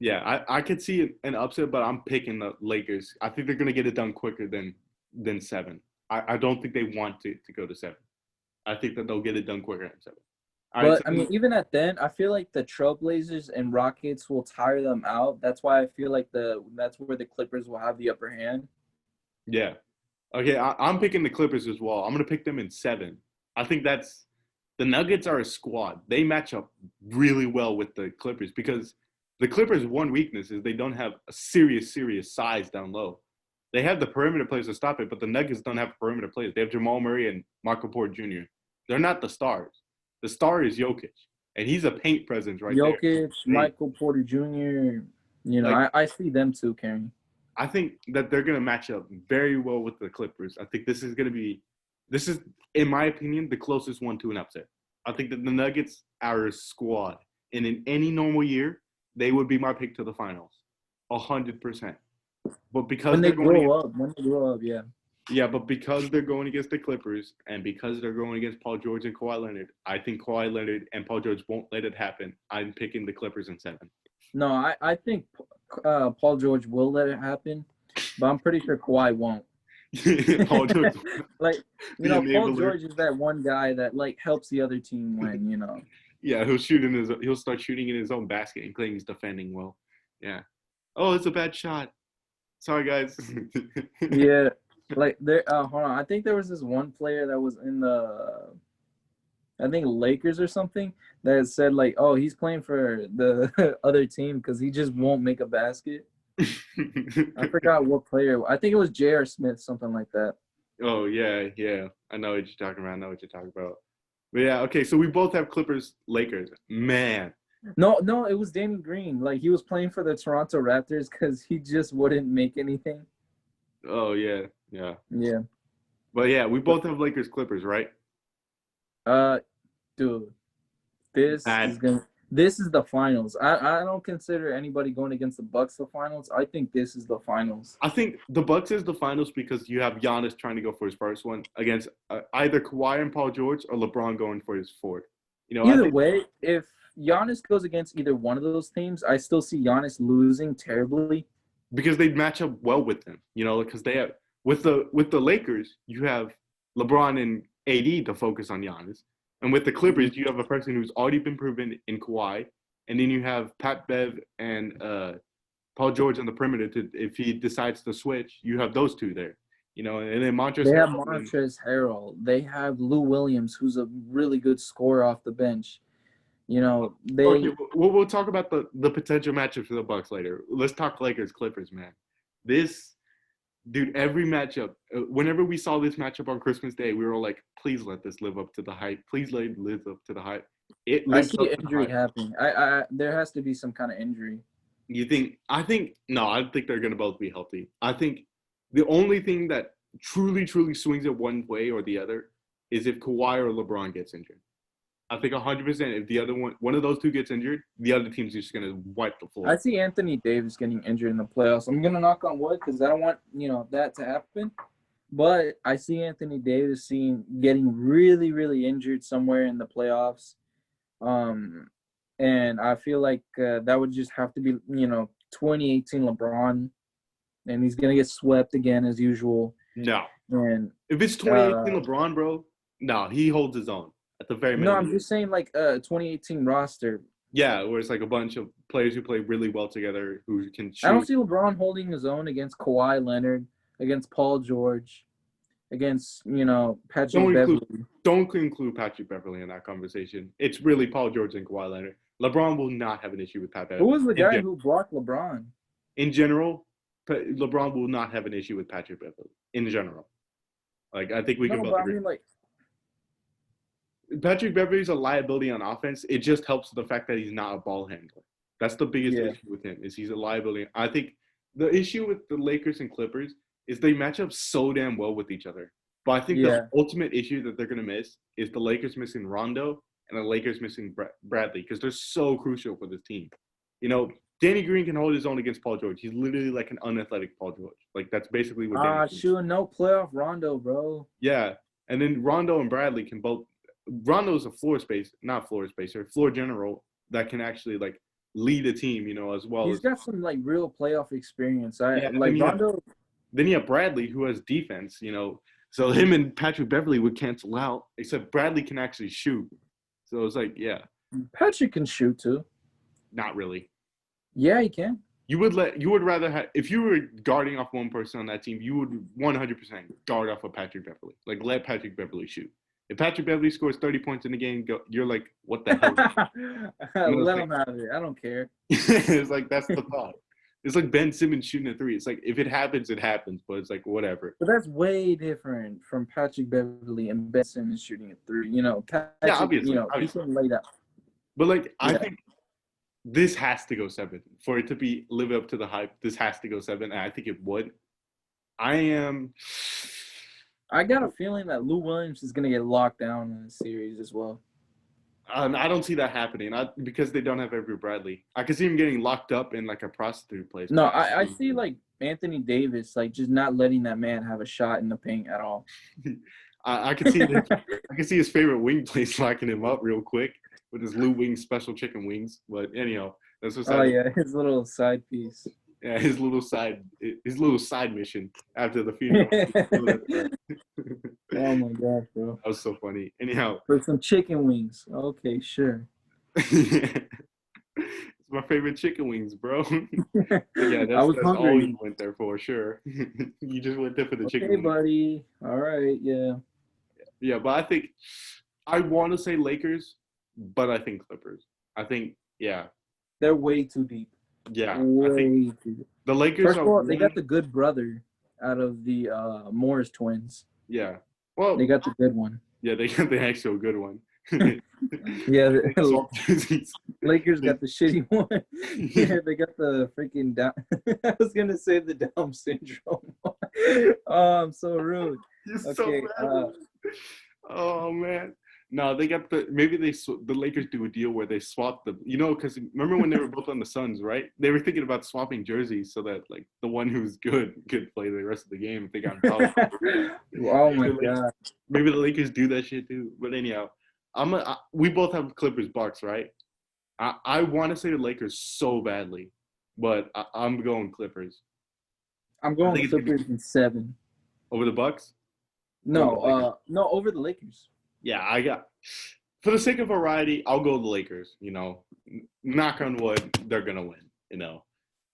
Yeah, I could see an upset, but I'm picking the Lakers. I think they're gonna get it done quicker than 7. I don't think they want to go to 7. I think that they'll get it done quicker than 7. All right, But I mean, even at then, I feel like the Trailblazers and Rockets will tire them out. That's why I feel like that's where the Clippers will have the upper hand. Yeah. Okay, I'm picking the Clippers as well. I'm gonna pick them in 7. I think the Nuggets are a squad. They match up really well with the Clippers because the Clippers' one weakness is they don't have a serious size down low. They have the perimeter players to stop it, but the Nuggets don't have perimeter players. They have Jamal Murray and Michael Porter Jr. They're not the stars. The star is Jokic, and he's a paint presence right there. Jokic, Michael Porter Jr., I see them too, Kenny. I think that they're going to match up very well with the Clippers. I think this is, in my opinion, the closest one to an upset. I think that the Nuggets are a squad, and in any normal year, they would be my pick to the finals, 100%. But because when they grow up, yeah. Yeah, but because they're going against the Clippers and because they're going against Paul George and Kawhi Leonard, I think Kawhi Leonard and Paul George won't let it happen. I'm picking the Clippers in 7. No, I think Paul George will let it happen, but I'm pretty sure Kawhi won't. Paul George. Paul George is that one guy that helps the other team win. Yeah, he'll start shooting in his own basket and claim he's defending well. Yeah. Oh, it's a bad shot. Sorry, guys. Yeah. Hold on. I think there was this one player that was in I think Lakers or something that said he's playing for the other team because he just won't make a basket. I forgot what player. I think it was J.R. Smith, something like that. Oh yeah. I know what you're talking about. But yeah, okay. So we both have Clippers, Lakers. Man. No, it was Danny Green. He was playing for the Toronto Raptors because he just wouldn't make anything. Oh yeah. Yeah. But yeah, we both have Lakers Clippers, right? Dude, this is the finals. I don't consider anybody going against the Bucks the finals. I think this is the finals. I think the Bucks is the finals because you have Giannis trying to go for his first one against either Kawhi and Paul George or LeBron going for his fourth. Either way, if Giannis goes against either one of those teams, I still see Giannis losing terribly. Because they match up well with them, because they have with the Lakers, you have LeBron and AD to focus on Giannis. And with the Clippers, you have a person who's already been proven in Kawhi. And then you have Pat Bev and Paul George on the perimeter. If he decides to switch, you have those two there. And then Montrezl. They have Montrezl Harrell. They have Lou Williams, who's a really good scorer off the bench. Okay, we'll talk about the potential matchup for the Bucks later. Let's talk Lakers Clippers, man. Every matchup, whenever we saw this matchup on Christmas Day, we were all like, please let this live up to the hype. Please let it live up to the hype. I see injury happening. There has to be some kind of injury. You think? I think they're going to both be healthy. I think the only thing that truly swings it one way or the other is if Kawhi or LeBron gets injured. I think 100% if the other one of those two gets injured, the other team's just going to wipe the floor. I see Anthony Davis getting injured in the playoffs. I'm going to knock on wood because I don't want, that to happen. But I see Anthony Davis getting really, really injured somewhere in the playoffs. And I feel like that would just have to be, 2018 LeBron. And he's going to get swept again as usual. No. And if it's 2018 LeBron, bro, no, he holds his own. At the very minimum. No, I'm just saying 2018 roster. Yeah, where it's a bunch of players who play really well together who can shoot. I don't see LeBron holding his own against Kawhi Leonard, against Paul George, against, Patrick Beverley. Don't include Patrick Beverley in that conversation. It's really Paul George and Kawhi Leonard. LeBron will not have an issue with Pat Beverley. Who was the guy who blocked LeBron? In general, LeBron will not have an issue with Patrick Beverley. In general. I think we can both agree. Patrick Beverley's a liability on offense. It just helps the fact that he's not a ball handler. That's the biggest issue with him, is he's a liability. I think the issue with the Lakers and Clippers is they match up so damn well with each other. But I think the ultimate issue that they're going to miss is the Lakers missing Rondo and the Lakers missing Bradley because they're so crucial for this team. Danny Green can hold his own against Paul George. He's literally like an unathletic Paul George. That's basically what Danny Green is. No playoff Rondo, bro. Yeah. And then Rondo and Bradley can both – Rondo's a floor general that can actually lead a team, as well. He's got some like real playoff experience. Rondo. Then you have Bradley, who has defense, So him and Patrick Beverley would cancel out, except Bradley can actually shoot. So it's like, yeah. Patrick can shoot too. Not really. Yeah, he can. You would rather have, if you were guarding off one person on that team, you would 100% guard off of Patrick Beverley. Like, let Patrick Beverley shoot. If Patrick Beverley scores 30 points in the game, you're like, what the hell? Let him out of it. I don't care. It's like, that's the thought. It's like Ben Simmons shooting a three. It's like, if it happens, it happens. But it's like, whatever. But that's way different from Patrick Beverley and Ben Simmons shooting a three. Patrick, obviously. He can lay that. But, like, I think this has to go 7. For it to live up to the hype, this has to go 7. And I think it would. I got a feeling that Lou Williams is going to get locked down in the series as well. I don't see that happening. Because they don't have Avery Bradley. I could see him getting locked up in like a prostitute place. No, I see like Anthony Davis like just not letting that man have a shot in the paint at all. I could see I could see his favorite wing place locking him up real quick with his Lou Wings special chicken wings. But anyhow, that's what's his little side piece. Yeah, his little side mission after the funeral. Oh my gosh, bro. That was so funny. Anyhow. For some chicken wings. Okay, sure. It's my favorite chicken wings, bro. Yeah, that's all you went there for, sure. You just went there for the chicken wings. Hey, buddy. All right, yeah. Yeah, but I think I want to say Lakers, but I think Clippers. I think, yeah. They're way too deep. Yeah, I think the Lakers First of all, they got the good brother out of the Morris twins. Yeah. Well, they got the good one. Yeah, they got the actual good one. Yeah, Lakers got the shitty one. Yeah, they got the freaking down. I was gonna say the Down syndrome. Oh, I'm so rude. You're okay, so bad. Oh man. No, they got the Lakers do a deal where they swap because remember when they were both on the Suns, right? They were thinking about swapping jerseys so that like the one who's good could play the rest of the game if they got involved. Oh my god! Maybe the Lakers do that shit too. But anyhow, we both have Clippers Bucks, right? I want to say the Lakers so badly, but I'm going Clippers. I'm going Clippers in 7 over the Bucks. No, over the Lakers. Yeah, for the sake of variety, I'll go the Lakers. Knock on wood, they're gonna win.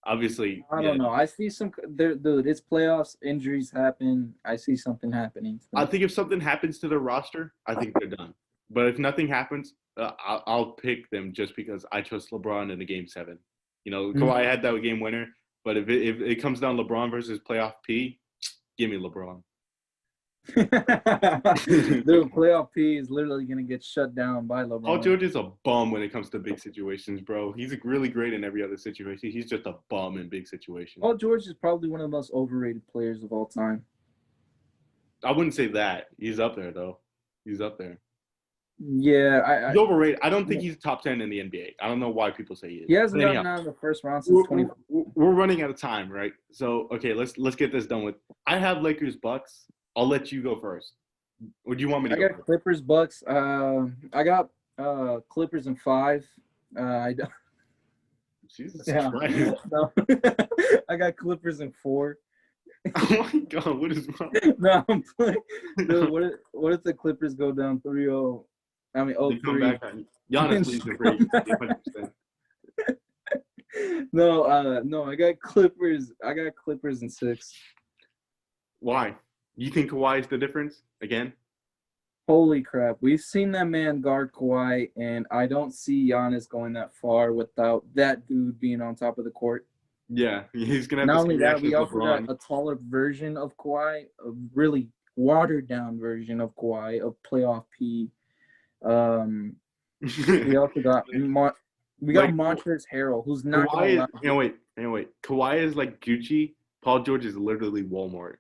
Obviously. I don't know. I see some. Dude, it's playoffs. Injuries happen. I see something happening. I think if something happens to their roster, I think they're done. But if nothing happens, I'll pick them just because I trust LeBron in the Game 7. Kawhi had that game winner, but if it comes down LeBron versus playoff P, give me LeBron. Dude, playoff P is literally gonna get shut down by LeBron. Paul George is a bum when it comes to big situations, bro. He's really great in every other situation. He's just a bum in big situations. Paul George is probably one of the most overrated players of all time. I wouldn't say that. He's up there though. He's up there. Yeah, he's overrated. I don't think he's top 10 in the NBA. I don't know why people say he is. He hasn't gotten out of the first round since 20. We're running out of time, right? So okay, let's get this done with. I have Lakers Bucks. I'll let you go first. Would you want me to go? I got Clippers, Bucks. I got Clippers in 5. Jesus Christ. No. I got Clippers in 4. Oh my God, what is wrong? No, I'm playing. Dude, what if the Clippers go down 3-0? I mean, 0-3. Come back on. Giannis leads the 100%. No, I got Clippers. I got Clippers in 6. Why? You think Kawhi is the difference again? Holy crap. We've seen that man guard Kawhi, and I don't see Giannis going that far without that dude being on top of the court. Yeah, he's going to have Not only that, we also got a taller version of Kawhi, a really watered-down version of Kawhi, of playoff P. We also got Montrezl Harrell, who's not going to wait. Kawhi is like Gucci. Paul George is literally Walmart.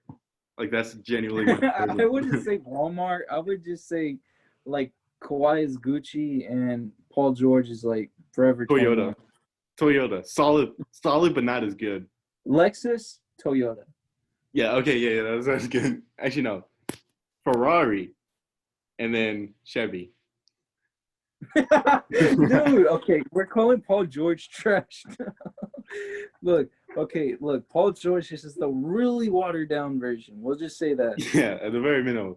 Like, that's genuinely I wouldn't say Walmart. I would just say, like, Kawhi is Gucci and Paul George is, like, Forever Toyota. Solid, but not as good. Lexus, Toyota. Yeah, okay, yeah, that's good. Actually, no. Ferrari, and then Chevy. Dude, okay, we're calling Paul George trash. Look, Paul George is just the really watered down version. We'll just say that. Yeah, at the very minimum.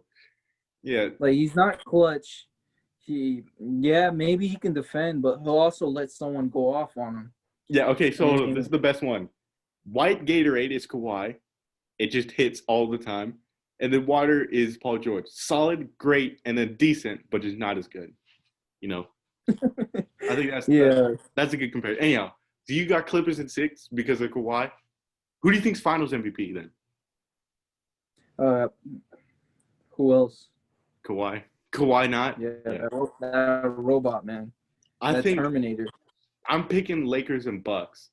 Yeah. Like, he's not clutch. Maybe he can defend, but he'll also let someone go off on him. Yeah, okay, so this is the best one. White Gatorade is Kawhi. It just hits all the time. And then water is Paul George. Solid, great, and then decent, but just not as good. You know? I think that's a good comparison. Anyhow, do you got Clippers in 6 because of Kawhi? Who do you think's Finals MVP then? Who else? Kawhi. Kawhi not? Yeah. That robot, man. I think Terminator. I'm picking Lakers and Bucks.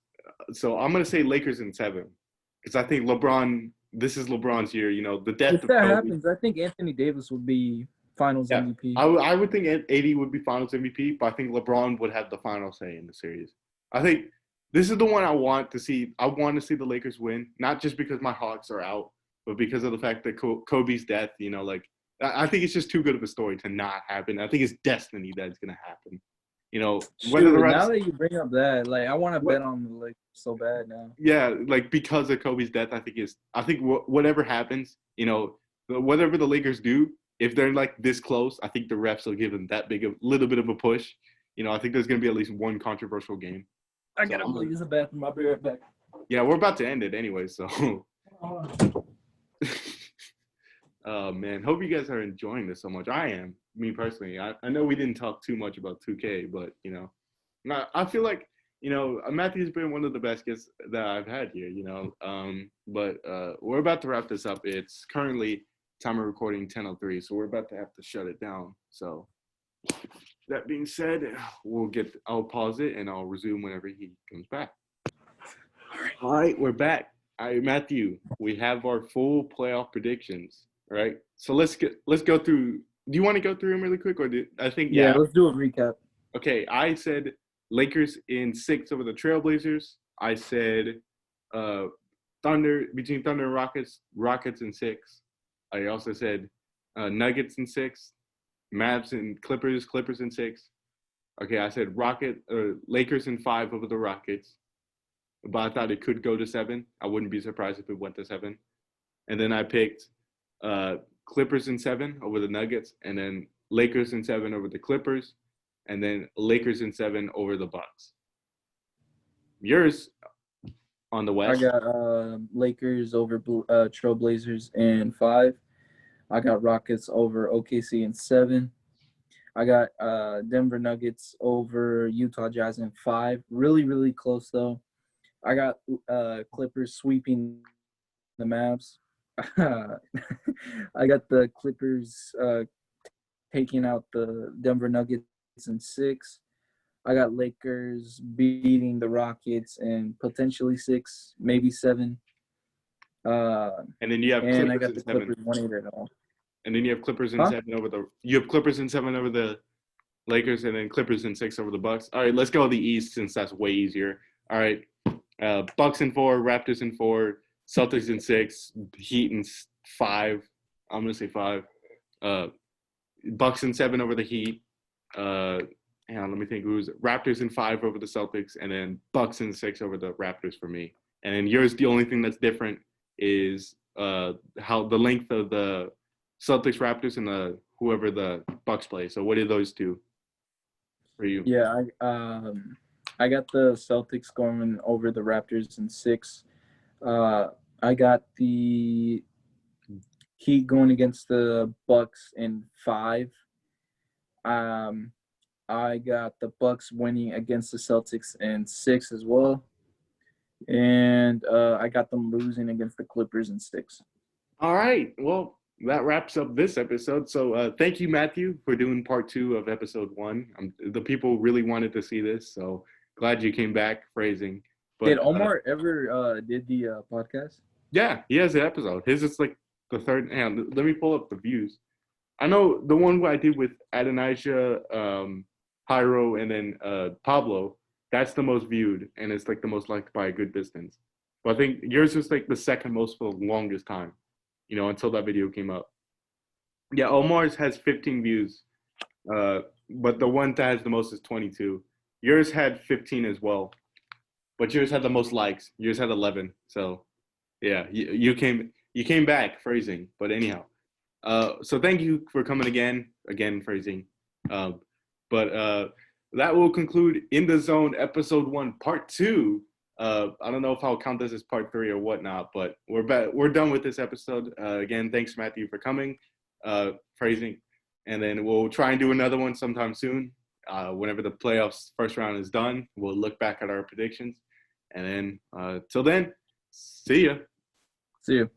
So I'm going to say Lakers in 7. Because I think LeBron, this is LeBron's year, you know, the death of Kobe. If that happens, I think Anthony Davis would be Finals MVP. I would think AD would be Finals MVP, but I think LeBron would have the final say in the series. I think this is the one I want to see. I want to see the Lakers win, not just because my Hawks are out, but because of the fact that Kobe's death, you know, like, I think it's just too good of a story to not happen. I think it's destiny that it's going to happen. You know, whether the refs, now that you bring up that, like, I want to bet on the Lakers so bad now. Yeah, like, because of Kobe's death, I think whatever happens, you know, whatever the Lakers do, if they're like this close, I think the refs will give them that big a little bit of a push. You know, I think there's going to be at least one controversial game. I got to go use the bathroom. I'll be right back. Yeah, we're about to end it anyway, so. Oh, man. Hope you guys are enjoying this so much. I am, me personally. I know we didn't talk too much about 2K, but, you know, I feel like, you know, Matthew's been one of the best guests that I've had here, you know. But we're about to wrap this up. It's currently time of recording 10:03, so we're about to have to shut it down. So that being said, I'll pause it and I'll resume whenever he comes back. All right, we're back. All right, Matthew, we have our full playoff predictions. Right, so let's go through. Do you want to go through them really quick, or I think let's do a recap. Okay, I said Lakers in 6 over the Trailblazers. I said between Thunder and Rockets in 6. I also said Nuggets in 6, Mavs and Clippers in 6. Okay, I said Lakers in 5 over the Rockets, but I thought it could go to 7. I wouldn't be surprised if it went to 7. And then I picked Clippers in 7 over the Nuggets, and then Lakers in 7 over the Clippers, and then Lakers in 7 over the Bucks. Yours on the West? I got Lakers over Trailblazers in 5. I got Rockets over OKC in 7. I got Denver Nuggets over Utah Jazz in 5. Really, really close though. I got Clippers sweeping the Mavs. I got the Clippers taking out the Denver Nuggets in 6. I got Lakers beating the Rockets in potentially 6, maybe 7. And then you have Clippers, I got the Clippers 1-8 at all. And then you have Clippers in 7 over the Lakers, and then Clippers in 6 over the Bucks. All right, let's go to the East since that's way easier. All right, Bucks in 4, Raptors in 4. Celtics in 6, Heat in 5. I'm going to say 5. Bucks in 7 over the Heat. Hang on, let me think. Raptors in 5 over the Celtics, and then Bucks in 6 over the Raptors for me. And then yours, the only thing that's different is how the length of the Celtics, Raptors, and whoever the Bucks play. So what are those two for you? Yeah, I got the Celtics going over the Raptors in 6. I got the Heat going against the Bucks in 5. I got the Bucks winning against the Celtics in 6 as well. And I got them losing against the Clippers in 6. All right. Well, that wraps up this episode. So thank you, Matthew, for doing part 2 of episode 1. The people really wanted to see this, so glad you came back, phrasing. But, did Omar ever did the podcast? Yeah, he has an episode. His is like the third. And let me pull up the views. I know the one I did with Adonijah, Hyro, and then Pablo. That's the most viewed, and it's like the most liked by a good distance. But I think yours was like the second most for the longest time, until that video came up. Yeah, Omar's has 15 views. but the one that has the most is 22. Yours had 15 as well, but yours had the most likes. Yours had 11. So, yeah, you came back, Phrasing. But anyhow, so thank you for coming again, Phrasing. But that will conclude In the Zone episode 1, part 2. I don't know if I'll count this as part 3 or whatnot, but we're done with this episode. Again, thanks Matthew for coming, Phrasing, and then we'll try and do another one sometime soon. Whenever the playoffs first round is done, we'll look back at our predictions, and then till then, see ya. See you.